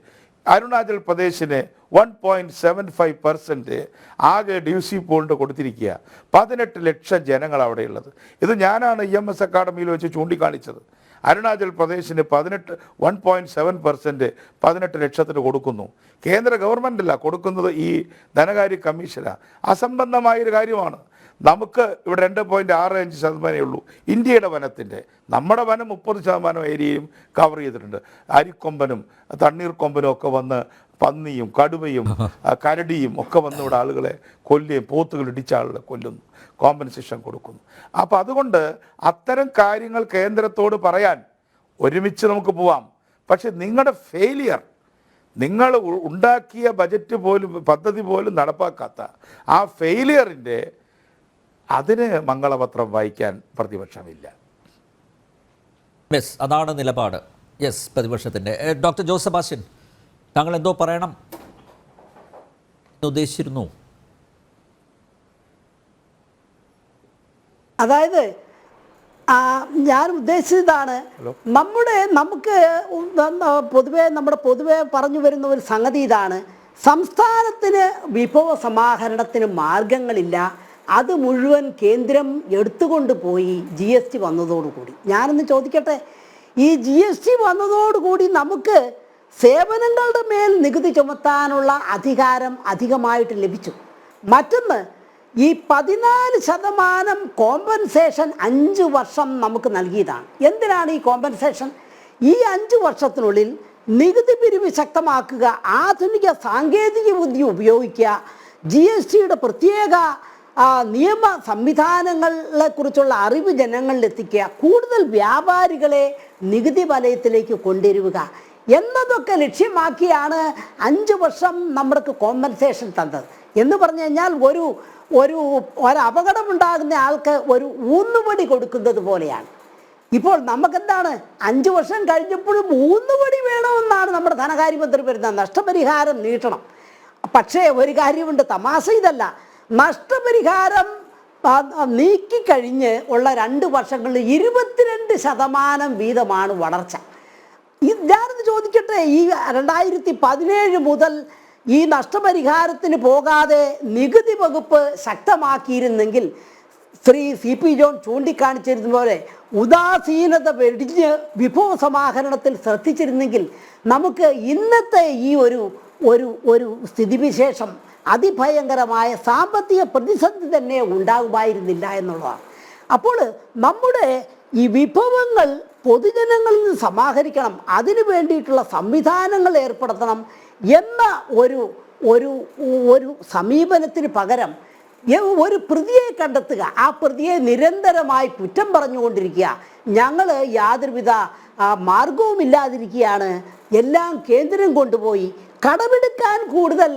അരുണാചൽ പ്രദേശിന് 1.75% ആകെ DUC പോളിൻ്റെ കൊടുത്തിരിക്കുക. 18 ലക്ഷം ജനങ്ങൾ അവിടെയുള്ളത്. ഇത് ഞാനാണ് EMS അക്കാഡമിയിൽ വെച്ച് ചൂണ്ടിക്കാണിച്ചത്. അരുണാചൽ പ്രദേശിന് 1.7% 18 ലക്ഷത്തിന് കൊടുക്കുന്നു. കേന്ദ്ര ഗവൺമെൻറ്റല്ല കൊടുക്കുന്നത്, ഈ ധനകാര്യ കമ്മീഷനാണ്. അസംബന്ധമായൊരു കാര്യമാണ്. നമുക്ക് ഇവിടെ 2.65% ഉള്ളൂ ഇന്ത്യയുടെ വനത്തിൻ്റെ. നമ്മുടെ വനം 30% ഏരിയയും കവർ ചെയ്തിട്ടുണ്ട്. അരിക്കൊമ്പനും തണ്ണീർക്കൊമ്പനും ഒക്കെ വന്ന് പന്നിയും കടുവയും കരടിയും ഒക്കെ വന്ന് ഇവിടെ ആളുകളെ കൊല്ലുകയും പോത്തുകൾ ഇടിച്ച ആളുകളെ കൊല്ലുന്നു, കോമ്പൻസേഷൻ കൊടുക്കുന്നു. അപ്പോൾ അതുകൊണ്ട് അത്തരം കാര്യങ്ങൾ കേന്ദ്രത്തോട് പറയാൻ ഒരുമിച്ച് നമുക്ക് പോവാം. പക്ഷെ നിങ്ങളുടെ ഫെയിലിയർ, നിങ്ങൾ ഉണ്ടാക്കിയ ബജറ്റ് പോലും പദ്ധതി പോലും നടപ്പാക്കാത്ത ആ ഫെയിലിയറിൻ്റെ അതിന് മംഗളപത്രം വായിക്കാൻ പ്രതിപക്ഷമില്ല. യെസ്, അതാണ് നിലപാട്. യെസ്, പ്രതിപക്ഷത്തിൻ്റെ. ഡോക്ടർ ജോസ് സെബാസ്റ്റ്യൻ, താങ്കൾ എന്തോ പറയണം ഉദ്ദേശിച്ചിരുന്നു? അതായത് ഞാൻ ഉദ്ദേശിച്ചതാണ്, നമുക്ക് പൊതുവെ പറഞ്ഞു വരുന്ന ഒരു സംഗതി ഇതാണ്: സംസ്ഥാനത്തിന് വിഭവ സമാഹരണത്തിന് മാർഗങ്ങളില്ല. അത് മുഴുവൻ കേന്ദ്രം എടുത്തുകൊണ്ട് പോയി GST വന്നതോടുകൂടി. ഞാനൊന്ന് ചോദിക്കട്ടെ, ഈ GST വന്നതോടുകൂടി നമുക്ക് സേവനങ്ങളുടെ മേൽ നികുതി ചുമത്താനുള്ള അധികാരം അധികമായിട്ട് ലഭിച്ചു. മറ്റൊന്ന്, ഈ 14% കോമ്പൻസേഷൻ 5 വർഷം നമുക്ക് നൽകിയതാണ്. എന്തിനാണ് ഈ കോമ്പൻസേഷൻ? ഈ 5 വർഷത്തിനുള്ളിൽ നികുതി പിരിവ് ശക്തമാക്കുക, ആധുനിക സാങ്കേതിക വിദ്യ ഉപയോഗിക്കുക, GSTയുടെ പ്രത്യേക നിയമ സംവിധാനങ്ങളെ കുറിച്ചുള്ള അറിവ് ജനങ്ങളിലെത്തിക്കുക, കൂടുതൽ വ്യാപാരികളെ നികുതി വലയത്തിലേക്ക് കൊണ്ടുവരിക എന്നതൊക്കെ ലക്ഷ്യമാക്കിയാണ് 5 വർഷം നമ്മൾക്ക് കോമ്പൻസേഷൻ തന്നത്. എന്ന് പറഞ്ഞു കഴിഞ്ഞാൽ ഒരു അപകടമുണ്ടാകുന്ന ആൾക്ക് ഒരു ഊന്നുവടി കൊടുക്കുന്നത് പോലെയാണ്. ഇപ്പോൾ നമുക്കെന്താണ്, 5 വർഷം കഴിഞ്ഞപ്പോഴും ഊന്നുവടി വേണമെന്നാണ് നമ്മുടെ ധനകാര്യമന്ത്രി വരുന്നത്. നഷ്ടപരിഹാരം നീട്ടണം. പക്ഷേ ഒരു കാര്യമുണ്ട്, തമാശ ഇതല്ല. നഷ്ടപരിഹാരം നീക്കിക്കഴിഞ്ഞ് ഉള്ള 2 വർഷങ്ങളിൽ 22% വീതമാണ് വളർച്ച. ഞാനത് ചോദിക്കട്ടെ, ഈ 2017 മുതൽ ഈ നഷ്ടപരിഹാരത്തിന് പോകാതെ നികുതി വകുപ്പ് ശക്തമാക്കിയിരുന്നെങ്കിൽ, ശ്രീ CP ജോൺ ചൂണ്ടിക്കാണിച്ചിരുന്ന പോലെ ഉദാസീനത വെടിഞ്ഞ് വിഭവ സമാഹരണത്തിൽ ശ്രദ്ധിച്ചിരുന്നെങ്കിൽ നമുക്ക് ഇന്നത്തെ ഈ ഒരു സ്ഥിതിവിശേഷം, അതിഭയങ്കരമായ സാമ്പത്തിക പ്രതിസന്ധി തന്നെ ഉണ്ടാകുമായിരുന്നില്ല എന്നുള്ളതാണ്. അപ്പോൾ നമ്മുടെ ഈ വിഭവങ്ങൾ പൊതുജനങ്ങളിൽ നിന്ന് സമാഹരിക്കണം, അതിനു വേണ്ടിയിട്ടുള്ള സംവിധാനങ്ങൾ ഏർപ്പെടുത്തണം എന്ന ഒരു സമീപനത്തിന് പകരം ഒരു പ്രതിയെ കണ്ടെത്തുക, ആ പ്രതിയെ നിരന്തരമായി കുറ്റം പറഞ്ഞുകൊണ്ടിരിക്കുക, ഞങ്ങൾ യാതൊരുവിധ മാർഗവുമില്ലാതിരിക്കുകയാണ്, എല്ലാം കേന്ദ്രം കൊണ്ടുപോയി കടമെടുക്കാൻ കൂടുതൽ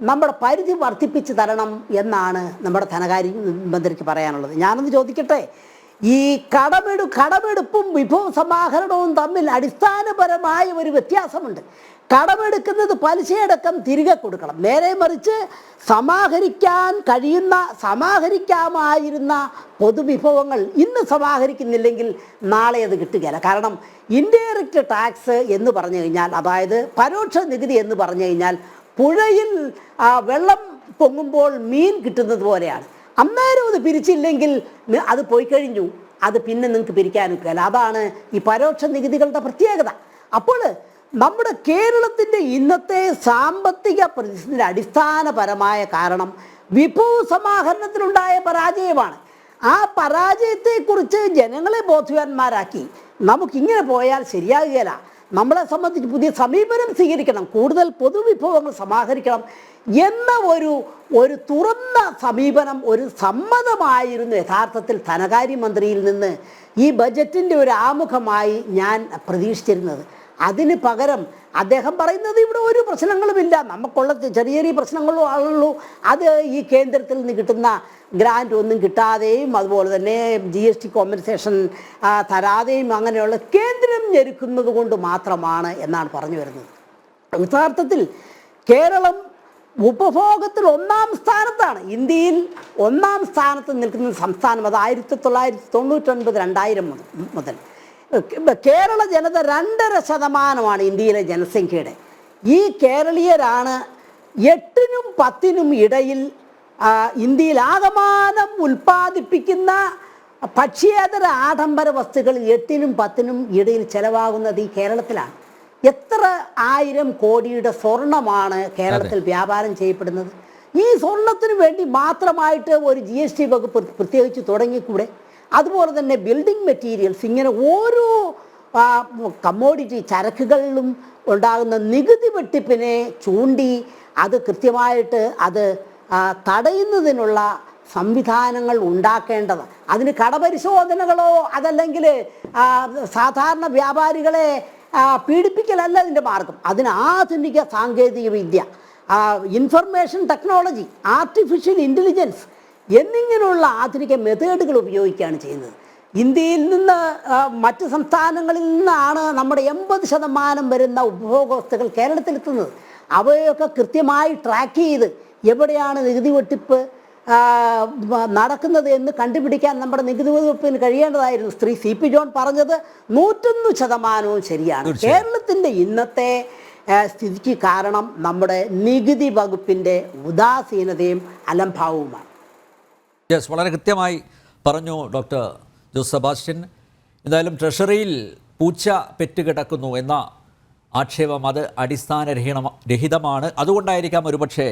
നമ്മുടെ പരിധി വർദ്ധിപ്പിച്ച് തരണം എന്നാണ് നമ്മുടെ ധനകാര്യ മന്ത്രിക്ക് പറയാനുള്ളത്. ഞാനൊന്ന് ചോദിക്കട്ടെ, ഈ കടമെടുപ്പും വിഭവ സമാഹരണവും തമ്മിൽ അടിസ്ഥാനപരമായ ഒരു വ്യത്യാസമുണ്ട്. കടമെടുക്കുന്നത് പലിശയടക്കം തിരികെ കൊടുക്കണം. നേരെ മറിച്ച് സമാഹരിക്കാമായിരുന്ന പൊതുവിഭവങ്ങൾ ഇന്ന് സമാഹരിക്കുന്നില്ലെങ്കിൽ നാളെ അത് കിട്ടുകയില്ല. കാരണം ഇൻഡയറക്റ്റ് ടാക്സ് എന്ന് പറഞ്ഞു കഴിഞ്ഞാൽ, അതായത് പരോക്ഷ നികുതി എന്ന് പറഞ്ഞു കഴിഞ്ഞാൽ, പുഴയിൽ വെള്ളം പൊങ്ങുമ്പോൾ മീൻ കിട്ടുന്നത് പോലെയാണ്. അന്നേരം അത് പിരിച്ചില്ലെങ്കിൽ അത് പോയി കഴിഞ്ഞു, അത് പിന്നെ നിങ്ങൾക്ക് പിരിക്കാൻ നിൽക്കില്ല. അതാണ് ഈ പരോക്ഷ നികുതികളുടെ പ്രത്യേകത. അപ്പോൾ നമ്മുടെ കേരളത്തിൻ്റെ ഇന്നത്തെ സാമ്പത്തിക പ്രതിസന്ധിയുടെ അടിസ്ഥാനപരമായ കാരണം വിഭവ സമാഹരണത്തിലുണ്ടായ പരാജയമാണ്. ആ പരാജയത്തെക്കുറിച്ച് ജനങ്ങളെ ബോധവാന്മാരാക്കി നമുക്കിങ്ങനെ പോയാൽ ശരിയാകുകയില്ല, നമ്മളെ സംബന്ധിച്ച് പുതിയ സമീപനം സ്വീകരിക്കണം, കൂടുതൽ പൊതുവിഭവങ്ങൾ സമാഹരിക്കണം എന്ന ഒരു തുറന്ന സമീപനം, ഒരു സമ്മതമായിരുന്നു യഥാർത്ഥത്തിൽ ധനകാര്യമന്ത്രിയിൽ നിന്ന് ഈ ബജറ്റിൻ്റെ ഒരു ആമുഖമായി ഞാൻ പ്രതീക്ഷിച്ചിരുന്നത്. അതിന് പകരം അദ്ദേഹം പറയുന്നത് ഇവിടെ ഒരു പ്രശ്നങ്ങളുമില്ല, നമുക്കുള്ള ചെറിയ ചെറിയ പ്രശ്നങ്ങളും ആളുള്ളൂ, അത് ഈ കേന്ദ്രത്തിൽ നിന്ന് കിട്ടുന്ന ഗ്രാൻഡ് ഒന്നും കിട്ടാതെയും അതുപോലെ തന്നെ GST കോമ്പൻസേഷൻ തരാതെയും അങ്ങനെയുള്ള കേന്ദ്രം ഞെരുക്കുന്നത് കൊണ്ട് മാത്രമാണ് എന്നാണ് പറഞ്ഞു വരുന്നത്. യഥാർത്ഥത്തിൽ കേരളം ഉപഭോഗത്തിൽ 1-ാം സ്ഥാനത്താണ്, ഇന്ത്യയിൽ 1-ാം സ്ഥാനത്ത് നിൽക്കുന്ന സംസ്ഥാനം. അത് 1999-2000 മുതൽ കേരള ജനത 2.5% ഇന്ത്യയിലെ ജനസംഖ്യയുടെ. ഈ കേരളീയരാണ് 8-നും 10-നും ഇടയിൽ ഇന്ത്യയിൽ ആകമാനം ഉൽപ്പാദിപ്പിക്കുന്ന ഭക്ഷ്യേതര ആഡംബര വസ്തുക്കൾ 8-നും 10-നും ഇടയിൽ ചെലവാകുന്നത് ഈ കേരളത്തിലാണ്. എത്ര 1000 കോടിയുടെ സ്വർണമാണ് കേരളത്തിൽ വ്യാപാരം ചെയ്യപ്പെടുന്നത്. ഈ സ്വർണത്തിന് വേണ്ടി മാത്രമായിട്ട് ഒരു GST വകുപ്പ് പ്രത്യേകിച്ച് തുടങ്ങിക്കൂടെ? അതുപോലെ തന്നെ ബിൽഡിംഗ് മെറ്റീരിയൽസ്, ഇങ്ങനെ ഓരോ കമ്മോഡിറ്റി ചരക്കുകളിലും ഉണ്ടാകുന്ന നികുതി വെട്ടിപ്പിനെ ചൂണ്ടി അത് കൃത്യമായിട്ട് അത് തടയുന്നതിനുള്ള സംവിധാനങ്ങൾ ഉണ്ടാക്കേണ്ടത്. അതിന് കടപരിശോധനകളോ അതല്ലെങ്കിൽ സാധാരണ വ്യാപാരികളെ പീഡിപ്പിക്കലല്ല അതിൻ്റെ മാർഗം. അതിന് ആധുനിക സാങ്കേതിക വിദ്യ, ഇൻഫർമേഷൻ ടെക്നോളജി, ആർട്ടിഫിഷ്യൽ ഇൻ്റലിജൻസ് എന്നിങ്ങനെയുള്ള ആധുനിക മെത്തേഡുകൾ ഉപയോഗിക്കുകയാണ് ചെയ്യുന്നത്. ഇന്ത്യയിൽ നിന്ന് മറ്റ് സംസ്ഥാനങ്ങളിൽ നിന്നാണ് നമ്മുടെ 80% വരുന്ന ഉപഭോഗ വസ്തുക്കൾ കേരളത്തിലെത്തുന്നത്. അവയൊക്കെ കൃത്യമായി ട്രാക്ക് ചെയ്ത് എവിടെയാണ് നികുതി വെട്ടിപ്പ് നടക്കുന്നത് എന്ന് കണ്ടുപിടിക്കാൻ നമ്മുടെ നികുതി വകുപ്പിന് കഴിയേണ്ടതായിരുന്നു. ശ്രീ CP ജോൺ പറഞ്ഞത് 101% ശരിയാണ്. കേരളത്തിൻ്റെ ഇന്നത്തെ സ്ഥിതിക്ക് കാരണം നമ്മുടെ നികുതി വകുപ്പിൻ്റെ ഉദാസീനതയും അലംഭാവവുമാണ്. യെസ്, വളരെ കൃത്യമായി പറഞ്ഞു ഡോക്ടർ ജോസ് സെബാസ്റ്റ്യൻ. എന്തായാലും ട്രഷറിയിൽ പൂച്ച പെറ്റുകിടക്കുന്നു എന്ന ആക്ഷേപം അത് അടിസ്ഥാനരഹിതമാണ്. അതുകൊണ്ടായിരിക്കാം ഒരുപക്ഷെ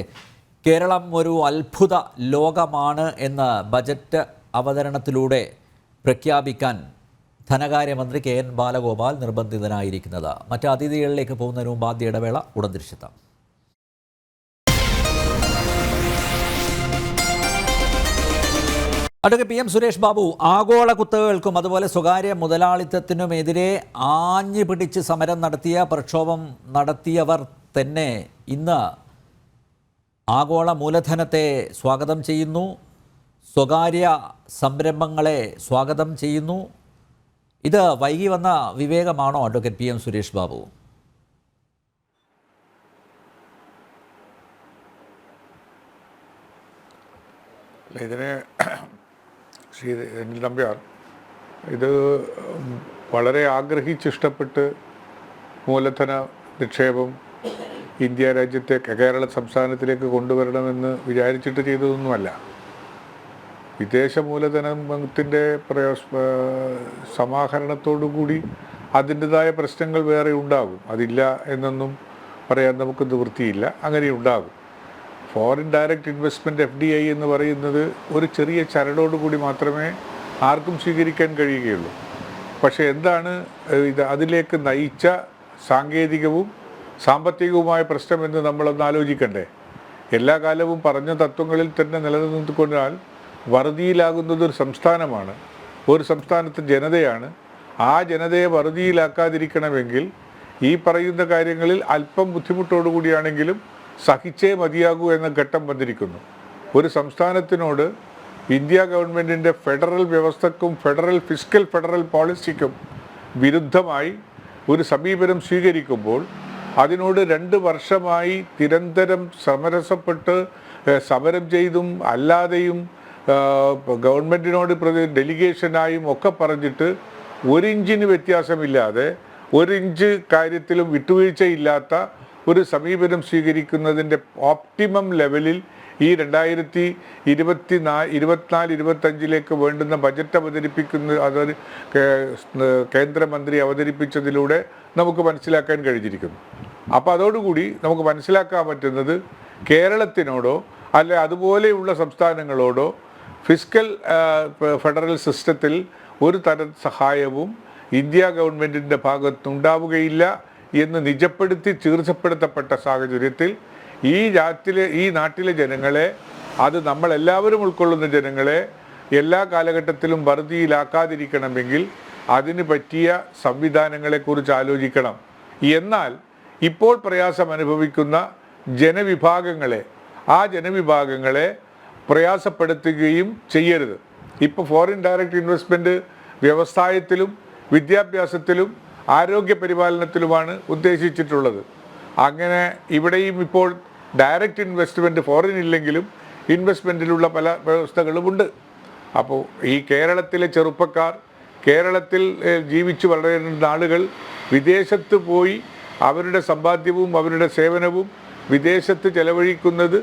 കേരളം ഒരു അത്ഭുത ലോകമാണ് എന്ന് ബജറ്റ് അവതരണത്തിലൂടെ പ്രഖ്യാപിക്കാൻ ധനകാര്യമന്ത്രി KN ബാലഗോപാൽ നിർബന്ധിതനായിരിക്കുന്നത്. മറ്റ് അതിഥികളിലേക്ക് പോകുന്നതിന് മുമ്പ് ആദ്യ ഇടവേള, ഉടൻ തിരിച്ചെത്താം. അഡ്വക്കേറ്റ് PM സുരേഷ് ബാബു, ആഗോള കുത്തകകൾക്കും അതുപോലെ സ്വകാര്യ മുതലാളിത്തത്തിനുമെതിരെ ആഞ്ഞു പിടിച്ച് സമരം നടത്തിയ, പ്രക്ഷോഭം നടത്തിയവർ തന്നെ ഇന്ന് ആഗോള മൂലധനത്തെ സ്വാഗതം ചെയ്യുന്നു, സ്വകാര്യ സംരംഭങ്ങളെ സ്വാഗതം ചെയ്യുന്നു. ഇത് വൈകി വന്ന വിവേകമാണോ അഡ്വക്കേറ്റ് PM സുരേഷ് ബാബു? ഇതിനെ ശ്രീ നമ്പ്യാർ ഇത് വളരെ ആഗ്രഹിച്ചിഷ്ടപ്പെട്ട് മൂലധന നിക്ഷേപം ഇന്ത്യ രാജ്യത്തെ കേരള സംസ്ഥാനത്തിലേക്ക് കൊണ്ടുവരണമെന്ന് വിചാരിച്ചിട്ട് ചെയ്തതൊന്നുമല്ല. വിദേശ മൂലധനത്തിൻ്റെ സമാഹരണത്തോടുകൂടി അതിൻ്റെതായ പ്രശ്നങ്ങൾ വേറെ ഉണ്ടാകും. അതില്ല എന്നൊന്നും പറയാൻ നമുക്ക് നിവൃത്തിയില്ല, അങ്ങനെ ഉണ്ടാകും. ഫോറിൻ ഡയറക്റ്റ് ഇൻവെസ്റ്റ്മെൻറ്റ് FDI എന്ന് പറയുന്നത് ഒരു ചെറിയ ചരടോടുകൂടി മാത്രമേ ആർക്കും സ്വീകരിക്കാൻ കഴിയുകയുള്ളൂ. പക്ഷേ എന്താണ് ഇത് അതിലേക്ക് നയിച്ച സാങ്കേതികവും സാമ്പത്തികവുമായ പ്രശ്നമെന്ന് നമ്മളൊന്ന് ആലോചിക്കണ്ടേ? എല്ലാ കാലവും പറഞ്ഞ തത്വങ്ങളിൽ തന്നെ നിലനിർത്തിക്കൊണ്ടാൽ വറുതിയിലാകുന്നത് ഒരു സംസ്ഥാനമാണ്, ഒരു സംസ്ഥാനത്തെ ജനതയാണ്. ആ ജനതയെ വറുതിയിലാക്കാതിരിക്കണമെങ്കിൽ ഈ പറയുന്ന കാര്യങ്ങളിൽ അല്പം ബുദ്ധിമുട്ടോടുകൂടിയാണെങ്കിലും സഹിച്ചേ മതിയാകൂ എന്ന ഘട്ടം വന്നിരിക്കുന്നു. ഒരു സംസ്ഥാനത്തിനോട് ഇന്ത്യ ഗവൺമെൻറ്റിൻ്റെ ഫെഡറൽ വ്യവസ്ഥക്കും ഫെഡറൽ പോളിസിക്കും വിരുദ്ധമായി ഒരു സമീപനം സ്വീകരിക്കുമ്പോൾ അതിനോട് 2 വർഷമായി നിരന്തരം സമരം ചെയ്തും അല്ലാതെയും ഗവൺമെൻറ്റിനോട് ഡെലിഗേഷനായും ഒക്കെ പറഞ്ഞിട്ട് 1 ഇഞ്ചിന് വ്യത്യാസമില്ലാതെ 1 ഇഞ്ച് കാര്യത്തിലും വിട്ടുവീഴ്ചയില്ലാത്ത ഒരു സമീപനം സ്വീകരിക്കുന്നതിൻ്റെ ഓപ്റ്റിമം ലെവലിൽ ഈ 2024-25 വേണ്ടുന്ന ബജറ്റ് അവതരിപ്പിക്കുന്ന അതൊരു കേന്ദ്രമന്ത്രി അവതരിപ്പിച്ചതിലൂടെ നമുക്ക് മനസ്സിലാക്കാൻ കഴിഞ്ഞിരിക്കുന്നു. അപ്പോൾ അതോടുകൂടി നമുക്ക് മനസ്സിലാക്കാൻ പറ്റുന്നത് കേരളത്തിനോടോ അല്ലെ അതുപോലെയുള്ള സംസ്ഥാനങ്ങളോടോ ഫിസ്ക്കൽ ഫെഡറൽ സിസ്റ്റത്തിൽ ഒരു തരം സഹായവും ഇന്ത്യ ഗവൺമെൻറ്റിൻ്റെ ഭാഗത്തുണ്ടാവുകയില്ല എന്ന് നിജപ്പെടുത്തി തീർച്ചപ്പെടുത്തപ്പെട്ട സാഹചര്യത്തിൽ ഈ നാട്ടിലെ ജനങ്ങളെ, അത് നമ്മളെല്ലാവരും ഉൾക്കൊള്ളുന്ന ജനങ്ങളെ എല്ലാ കാലഘട്ടത്തിലും വറുതിയിലാക്കാതിരിക്കണമെങ്കിൽ അതിന് പറ്റിയ സംവിധാനങ്ങളെക്കുറിച്ച് ആലോചിക്കണം. എന്നാൽ ഇപ്പോൾ പ്രയാസം അനുഭവിക്കുന്ന ജനവിഭാഗങ്ങളെ പ്രയാസപ്പെടുത്തുകയും ചെയ്യരുത്. ഇപ്പോൾ ഫോറിൻ ഡയറക്റ്റ് ഇൻവെസ്റ്റ്മെൻറ്റ് വ്യവസായത്തിലും വിദ്യാഭ്യാസത്തിലും ആരോഗ്യ പരിപാലനത്തിലുമാണ് ഉദ്ദേശിച്ചിട്ടുള്ളത്. അങ്ങനെ ഇവിടെയും ഇപ്പോൾ ഡയറക്റ്റ് ഇൻവെസ്റ്റ്മെൻറ്റ് ഫോറിൻ ഇല്ലെങ്കിലും ഇൻവെസ്റ്റ്മെൻറ്റിലുള്ള പല വ്യവസ്ഥകളുമുണ്ട്. അപ്പോൾ ഈ കേരളത്തിലെ ചെറുപ്പക്കാർ, കേരളത്തിൽ ജീവിച്ചു വളരുന്ന ആളുകൾ വിദേശത്ത് പോയി അവരുടെ സമ്പാദ്യവും അവരുടെ സേവനവും വിദേശത്ത് ചെലവഴിക്കുന്നത്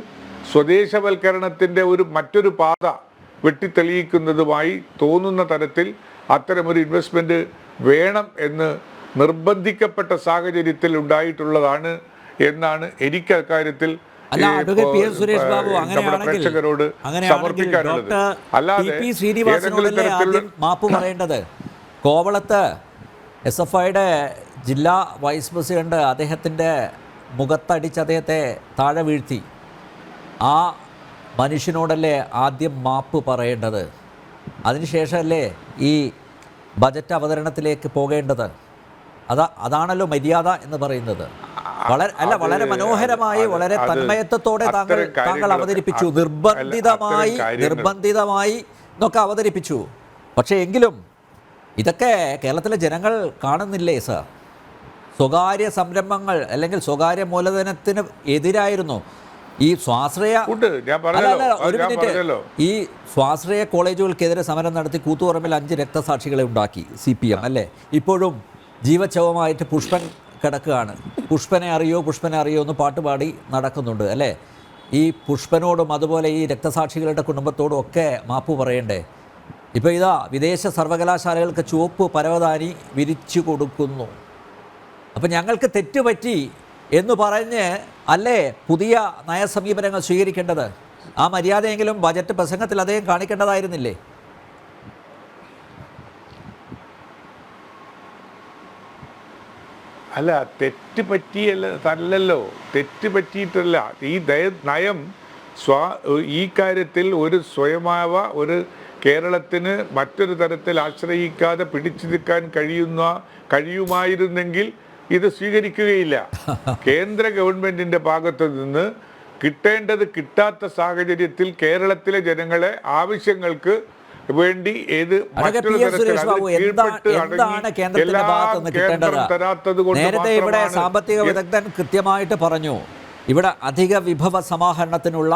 സ്വദേശവൽക്കരണത്തിൻ്റെ മറ്റൊരു പാത വെട്ടിത്തെളിയിക്കുന്നതുമായി തോന്നുന്ന തരത്തിൽ അത്തരമൊരു ഇൻവെസ്റ്റ്മെൻറ്റ് വേണം എന്ന് നിർബന്ധിക്കപ്പെട്ട സാഹചര്യത്തിൽ ഉണ്ടായിട്ടുള്ളതാണ് എന്നാണ് എനിക്ക് അക്കാര്യത്തിൽ പ്രേക്ഷകരോട് സമർപ്പിക്കാനുള്ളത്. അല്ലാതെ മാപ്പ് പറയേണ്ടത് കോവളത്ത് SFIയുടെ ജില്ലാ വൈസ് പ്രസിഡന്റ് അദ്ദേഹത്തിൻ്റെ മുഖത്തടിച്ച് അദ്ദേഹത്തെ താഴെ വീഴ്ത്തി. ആ മനുഷ്യനോടല്ലേ ആദ്യം മാപ്പ് പറയേണ്ടത്? അതിനുശേഷമല്ലേ ഈ ബജറ്റ് അവതരണത്തിലേക്ക് പോകേണ്ടത്? അതാണല്ലോ മര്യാദ എന്ന് പറയുന്നത്. വളരെ മനോഹരമായി, വളരെ തന്മയത്വത്തോടെ താങ്കൾ അവതരിപ്പിച്ചു. നിർബന്ധിതമായി എന്നൊക്കെ അവതരിപ്പിച്ചു. പക്ഷേ എങ്കിലും ഇതൊക്കെ കേരളത്തിലെ ജനങ്ങൾ കാണുന്നില്ലേ സർ? സ്വകാര്യ സംരംഭങ്ങൾ അല്ലെങ്കിൽ സ്വകാര്യ മൂലധനത്തിന് എതിരായിരുന്നു ഈ സ്വാശ്രയ ഈ സ്വാശ്രയ കോളേജുകൾക്കെതിരെ സമരം നടത്തി കൂത്തുപറമ്പിൽ 5 രക്തസാക്ഷികളെ ഉണ്ടാക്കി CPM അല്ലേ? ഇപ്പോഴും ജീവച്ഛവമായിട്ട് പുഷ്പൻ കിടക്കുകയാണ്. പുഷ്പനെ അറിയോ എന്ന് പാട്ടുപാടി നടക്കുന്നുണ്ട് അല്ലേ? ഈ പുഷ്പനോടും അതുപോലെ ഈ രക്തസാക്ഷികളുടെ കുടുംബത്തോടും ഒക്കെ മാപ്പ് പറയണ്ടേ? ഇപ്പോൾ ഇതാ വിദേശ സർവകലാശാലകൾക്ക് ചുവപ്പ് പരവതാനി വിരിച്ചു കൊടുക്കുന്നു. അപ്പം ഞങ്ങൾക്ക് തെറ്റുപറ്റി എന്ന് പറഞ്ഞ് അല്ലേ പുതിയ നയസമീപനങ്ങൾ സ്വീകരിക്കേണ്ടത്? ആ മര്യാദയെങ്കിലും ബജറ്റ് പ്രസംഗത്തിൽ അദ്ദേഹം കാണിക്കേണ്ടതായിരുന്നില്ലേ? അല്ല, തെറ്റ് പറ്റിയിട്ടല്ല. ഈ നയം ഈ കാര്യത്തിൽ ഒരു സ്വയമാവ ഒരു കേരളത്തിന് മറ്റൊരു തരത്തിൽ ആശ്രയിക്കാതെ പിടിച്ചു നിൽക്കാൻ കഴിയുമായിരുന്നെങ്കിൽ ഇത് സ്വീകരിക്കുകയില്ല. കേന്ദ്ര ഗവൺമെന്റിന്റെ ഭാഗത്ത് നിന്ന് കിട്ടാത്ത സാഹചര്യത്തിൽ കേരളത്തിലെ ജനങ്ങളെ ആവശ്യങ്ങൾക്ക് വേണ്ടി നേരത്തെ ഇവിടെ സാമ്പത്തിക വിദഗ്ധൻ കൃത്യമായിട്ട് പറഞ്ഞു, ഇവിടെ അധിക വിഭവ സമാഹരണത്തിനുള്ള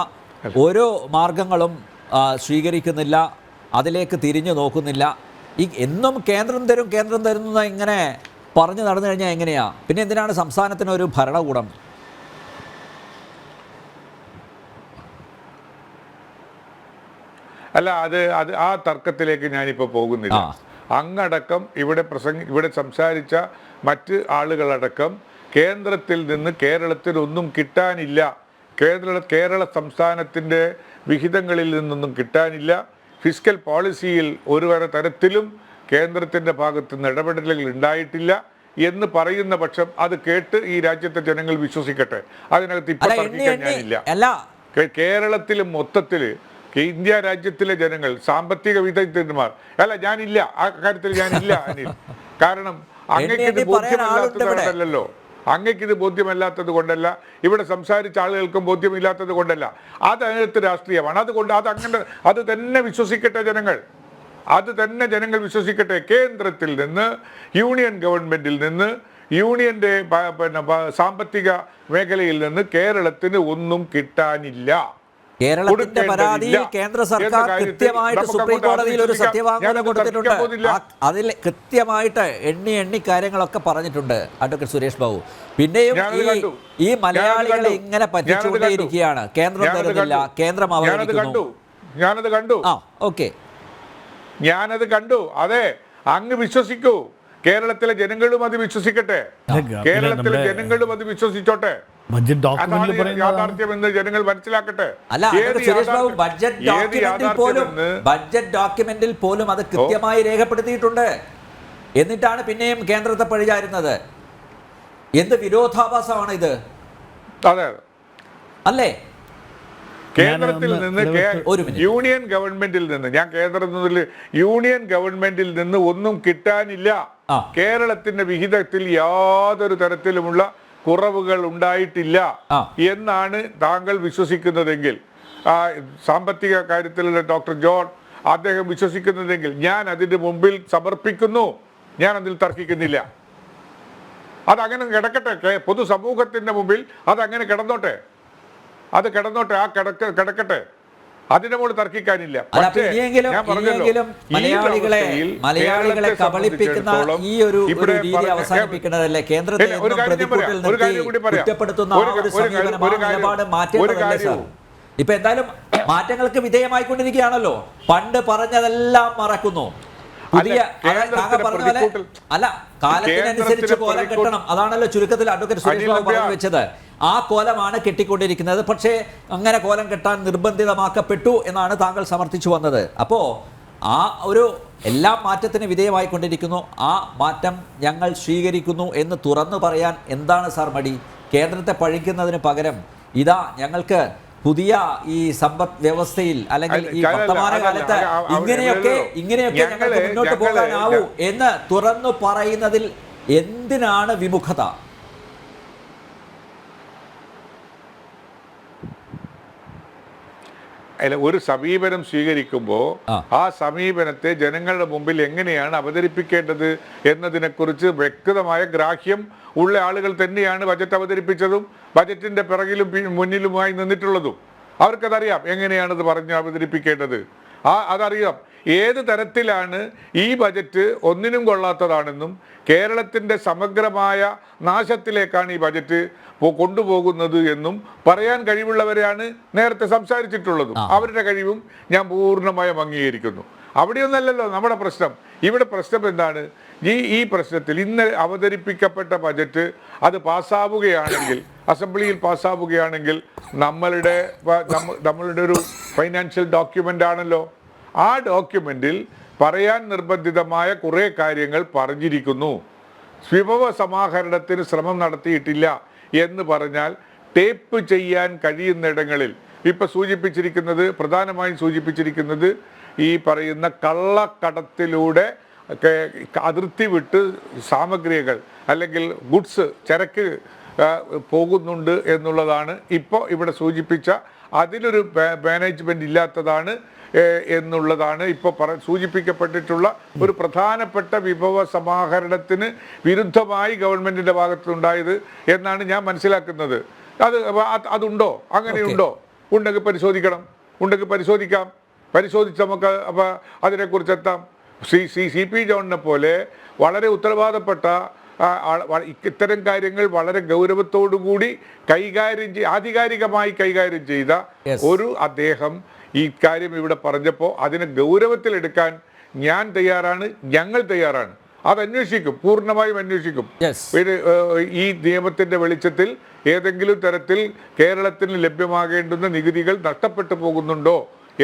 ഓരോ മാർഗങ്ങളും സ്വീകരിക്കുന്നില്ല, അതിലേക്ക് തിരിഞ്ഞു നോക്കുന്നില്ല. എന്നും കേന്ദ്രം തരുന്ന ഇങ്ങനെ പറഞ്ഞു നടന്നു കഴിഞ്ഞാൽ എങ്ങനെയാ? പിന്നെ എന്തിനാണ് സംസ്ഥാനത്തിനൊരു ഭരണകൂടം? അല്ല, ആ തർക്കത്തിലേക്ക് ഞാനിപ്പോൾ പോകുന്നില്ല. അങ്ങടക്കം ഇവിടെ സംസാരിച്ച മറ്റ് ആളുകളടക്കം കേന്ദ്രത്തിൽ നിന്ന് കേരളത്തിനൊന്നും കിട്ടാനില്ല, കേരള സംസ്ഥാനത്തിൻ്റെ വിഹിതങ്ങളിൽ നിന്നൊന്നും കിട്ടാനില്ല, ഫിസ്ക്കൽ പോളിസിയിൽ ഒരു തരത്തിലും കേന്ദ്രത്തിൻ്റെ ഭാഗത്ത് നിന്ന് ഇടപെടലുകൾ ഉണ്ടായിട്ടില്ല എന്ന് പറയുന്ന പക്ഷം അത് കേട്ട് ഈ രാജ്യത്തെ ജനങ്ങൾ വിശ്വസിക്കട്ടെ. അതിനകത്ത് ഇപ്പോൾ തർക്കിക്കാൻ ഞാനില്ല. കേരളത്തിലും മൊത്തത്തിൽ ഇന്ത്യ രാജ്യത്തിലെ ജനങ്ങൾ, സാമ്പത്തിക വിദഗ്ധന്മാർ, ഞാനില്ല, ആ കാര്യത്തിൽ ഞാനില്ല അനിൽ. കാരണം അങ്ങേക്കിത് ബോധ്യമല്ലാത്തത് കൊണ്ടല്ല, ഇവിടെ സംസാരിച്ച ആളുകൾക്കും ബോധ്യമില്ലാത്തത് കൊണ്ടല്ല, അതിനകത്ത് രാഷ്ട്രീയമാണ്. അതുകൊണ്ട് അത് തന്നെ വിശ്വസിക്കട്ടെ ജനങ്ങൾ, വിശ്വസിക്കട്ടെ. കേന്ദ്രത്തിൽ നിന്ന്, യൂണിയൻ ഗവൺമെന്റിൽ നിന്ന്, യൂണിയന്റെ സാമ്പത്തിക മേഖലയിൽ നിന്ന് കേരളത്തിന് ഒന്നും കിട്ടാനില്ല. കേരളത്തിന്റെ കൊടുക്കേണ്ടതില്ല പരാതിയിൽ കേന്ദ്ര സർക്കാർ എന്ന കാര്യത്തിൽ കൃത്യമായിട്ട് നമുക്ക് സുപ്രീം അങ്ങോട്ട് കോടതിയിൽ ഒരു ആലോചിക്കാം. സത്യവാങ്മൂലം ഞാനത് കൊടുത്തിട്ടുണ്ട്. തർക്കിക്കാൻ പോകുന്നില്ല. അതിൽ കൃത്യമായിട്ട് എണ്ണി കാര്യങ്ങളൊക്കെ പറഞ്ഞിട്ടുണ്ട് അഡ്വക്കേറ്റ് സുരേഷ് ബാബു. പിന്നെയും ഞാനത് കണ്ടു. ഈ മലയാളികളെ ഞാനത് ഇങ്ങനെ കണ്ടു. പറ്റിച്ചുകൊണ്ടേയിരിക്കുകയാണ്. കേന്ദ്രം ഞാനത് തരുന്നില്ല, കണ്ടു. കേന്ദ്രം അവഗണിക്കുന്നു. ഞാനത് കണ്ടു. ആ ഓക്കെ, ഞാനത് കണ്ടു. അതെ, അങ്ങ് വിശ്വസിക്കൂ, കേരളത്തിലെ ജനങ്ങളും അത് വിശ്വസിക്കട്ടെ, കേരളത്തിലെ ജനങ്ങളും അത് വിശ്വസിച്ചോട്ടെ. ബഡ്ജറ്റ് ഡോക്യുമെന്റിൽ അതാണ് പറയുന്നത് യാഥാർത്ഥ്യം എന്ന് ജനങ്ങൾ മനസ്സിലാക്കട്ടെ. അല്ല സുരേഷ് ബാബു, ബഡ്ജറ്റ് ഡോക്യുമെന്റിൽ പോലും അത് കൃത്യമായി രേഖപ്പെടുത്തിയിട്ടുണ്ട്. എന്നിട്ടാണ് പിന്നെയും കേന്ദ്രത്തെ പഴിചാരുന്നത്. എന്ത് വിരോധാഭാസമാണ് ഇത്? അതെ, അല്ലേ? കേന്ദ്രത്തിൽ നിന്ന് ഒരു മിനിറ്റ്. യൂണിയൻ ഗവൺമെന്റിൽ നിന്ന്, ഞാൻ കേന്ദ്രത്തിൽ യൂണിയൻ ഗവൺമെന്റിൽ നിന്ന് ഒന്നും കിട്ടാനില്ല. കേരളത്തിന്റെ വിഹിതത്തിൽ യാതൊരു തരത്തിലുമുള്ള കുറവുകൾ ഉണ്ടായിട്ടില്ല എന്നാണ് താങ്കൾ വിശ്വസിക്കുന്നതെങ്കിൽ, സാമ്പത്തിക കാര്യത്തിലുള്ള ഡോക്ടർ ജോൺ അദ്ദേഹം വിശ്വസിക്കുന്നതെങ്കിൽ ഞാൻ അതിന്റെ മുമ്പിൽ സമർപ്പിക്കുന്നു. ഞാൻ അതിൽ തർക്കിക്കുന്നില്ല. അതങ്ങനെ കിടക്കട്ടെ, പൊതുസമൂഹത്തിന്റെ മുമ്പിൽ അതങ്ങനെ കിടന്നോട്ടെ, അത് കിടന്നോട്ടെ, ആ കിടക്കട്ടെ, അതിന്റെ മുകളിൽ തർക്കിക്കാനില്ല. പക്ഷേ ഞാൻ പറഞ്ഞല്ലോ, മലയാളികളെ കബളിപ്പിക്കുന്ന ഈ ഒരു രീതി അവസാനിപ്പിക്കുന്നതല്ലേ കേന്ദ്രത്തെ കുറ്റപ്പെടുത്തുന്ന നിലപാട് മാറ്റേണ്ടതല്ലേ സാർ? ഇപ്പൊ എന്തായാലും മാറ്റങ്ങൾക്ക് വിധേയമായിക്കൊണ്ടിരിക്കുകയാണല്ലോ. പണ്ട് പറഞ്ഞതെല്ലാം മറക്കുന്നു. പുതിയ പറഞ്ഞ പോലെ അല്ല, കാലത്തിനനുസരിച്ച് കോലം കെട്ടണം. അതാണല്ലോ ചുരുക്കത്തിൽ അഡ്വക്കേറ്റ് സുരേഷ് ബാബു പറഞ്ഞു വെച്ചത്. ആ കോലമാണ് കെട്ടിക്കൊണ്ടിരിക്കുന്നത്. പക്ഷേ അങ്ങനെ കോലം കെട്ടാൻ നിർബന്ധിതമാക്കപ്പെട്ടു എന്നാണ് താങ്കൾ സമർത്ഥിച്ചു വന്നത്. അപ്പോൾ ആ ഒരു എല്ലാ മാറ്റത്തിന് വിധേയമായിക്കൊണ്ടിരിക്കുന്നു. ആ മാറ്റം ഞങ്ങൾ സ്വീകരിക്കുന്നു എന്ന് തുറന്നു പറയാൻ എന്താണ് സാർ മടി? കേന്ദ്രത്തെ പഴിക്കുന്നതിന് പകരം ഇതാ ഞങ്ങൾക്ക് പുതിയ ഈ സമ്പദ് വ്യവസ്ഥയിൽ അല്ലെങ്കിൽ ഈ വർത്തമാനകാലത്ത് ഇങ്ങനെയൊക്കെ ഞങ്ങൾക്ക് മുന്നോട്ട് പോകാനാവൂ എന്ന് തുറന്നു പറയുന്നതിൽ എന്തിനാണ് വിമുഖത? അല്ല, ഒരു സമീപനം സ്വീകരിക്കുമ്പോൾ ആ സമീപനത്തെ ജനങ്ങളുടെ മുമ്പിൽ എങ്ങനെയാണ് അവതരിപ്പിക്കേണ്ടത് എന്നതിനെക്കുറിച്ച് വ്യക്തമായ ഗ്രാഹ്യം ഉള്ള ആളുകൾ തന്നെയാണ് ബജറ്റ് അവതരിപ്പിച്ചതും ബജറ്റിന്റെ പിറകിലും മുന്നിലുമായി നിന്നിട്ടുള്ളതും. അവർക്കതറിയാം എങ്ങനെയാണത് പറഞ്ഞ് അവതരിപ്പിക്കേണ്ടത്. അതറിയാം. ഏത് തരത്തിലാണ് ഈ ബജറ്റ് ഒന്നിനും കൊള്ളാത്തതാണെന്നും കേരളത്തിൻ്റെ സമഗ്രമായ നാശത്തിലേക്കാണ് ഈ ബജറ്റ് കൊണ്ടുപോകുന്നത് എന്നും പറയാൻ കഴിവുള്ളവരെയാണ് നേരത്തെ സംസാരിച്ചിട്ടുള്ളതും. അവരുടെ കഴിവും ഞാൻ പൂർണ്ണമായും അംഗീകരിക്കുന്നു. അവിടെയൊന്നല്ലല്ലോ നമ്മുടെ പ്രശ്നം. ഇവിടെ പ്രശ്നം എന്താണ്? ഈ പ്രശ്നത്തിൽ ഇന്ന് അവതരിപ്പിക്കപ്പെട്ട ബജറ്റ് അത് പാസ്സാവുകയാണെങ്കിൽ, അസംബ്ലിയിൽ പാസ്സാവുകയാണെങ്കിൽ നമ്മളുടെ ഒരു ഫൈനാൻഷ്യൽ ഡോക്യുമെൻ്റ് ആണല്ലോ. ആ ഡോക്യുമെന്റിൽ പറയാൻ നിർബന്ധിതമായ കുറേ കാര്യങ്ങൾ പറഞ്ഞിരിക്കുന്നു. വിഭവ സമാഹരണത്തിന് ശ്രമം നടത്തിയിട്ടില്ല എന്ന് പറഞ്ഞാൽ ടേപ്പ് ചെയ്യാൻ കഴിയുന്നിടങ്ങളിൽ ഇപ്പം സൂചിപ്പിച്ചിരിക്കുന്നത്, പ്രധാനമായും സൂചിപ്പിച്ചിരിക്കുന്നത് ഈ പറയുന്ന കള്ളക്കടത്തിലൂടെ അതിർത്തി വിട്ട് സാമഗ്രികൾ അല്ലെങ്കിൽ ഗുഡ്സ്, ചരക്ക് പോകുന്നുണ്ട് എന്നുള്ളതാണ് ഇപ്പോൾ ഇവിടെ സൂചിപ്പിച്ച. അതിലൊരു മാനേജ്മെന്റ് ഇല്ലാത്തതാണ് എന്നുള്ളതാണ് ഇപ്പോൾ സൂചിപ്പിക്കപ്പെട്ടിട്ടുള്ള ഒരു പ്രധാനപ്പെട്ട വിഭവ സമാഹരണത്തിന് വിരുദ്ധമായി ഗവൺമെന്റിന്റെ ഭാഗത്തുണ്ടായത് എന്നാണ് ഞാൻ മനസ്സിലാക്കുന്നത്. അതുണ്ടോ? അങ്ങനെയുണ്ടോ? ഉണ്ടെങ്കിൽ പരിശോധിക്കണം. ഉണ്ടെങ്കിൽ പരിശോധിക്കാം. പരിശോധിച്ച് നമുക്ക് അപ്പോൾ അതിനെക്കുറിച്ച് എത്താം. CP ജോണിനെ പോലെ വളരെ ഉത്തരവാദപ്പെട്ട ഇത്തരം കാര്യങ്ങൾ വളരെ ഗൗരവത്തോടുകൂടി ആധികാരികമായി കൈകാര്യം ചെയ്ത ഒരു അദ്ദേഹം ഈ കാര്യം ഇവിടെ പറഞ്ഞപ്പോൾ അതിനെ ഗൗരവത്തിലെടുക്കാൻ ഞാൻ തയ്യാറാണ്, ഞങ്ങൾ തയ്യാറാണ്. അത് അന്വേഷിക്കും, പൂർണ്ണമായും അന്വേഷിക്കും. ഈ നിയമത്തിന്റെ വെളിച്ചത്തിൽ ഏതെങ്കിലും തരത്തിൽ കേരളത്തിന് ലഭ്യമാകേണ്ടുന്ന നികുതികൾ നഷ്ടപ്പെട്ടു പോകുന്നുണ്ടോ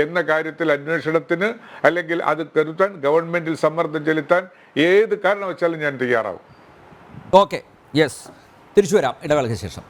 എന്ന കാര്യത്തിൽ അന്വേഷണത്തിന് അല്ലെങ്കിൽ അത് കരുത്താൻ ഗവൺമെന്റിൽ സമ്മർദ്ദം ചെലുത്താൻ ഏത് കാരണവശാലും ഞാൻ തയ്യാറാവും. ഓക്കെ, യെസ്, തിരിച്ചു വരാം ഇടവേളയ്ക്ക് ശേഷം.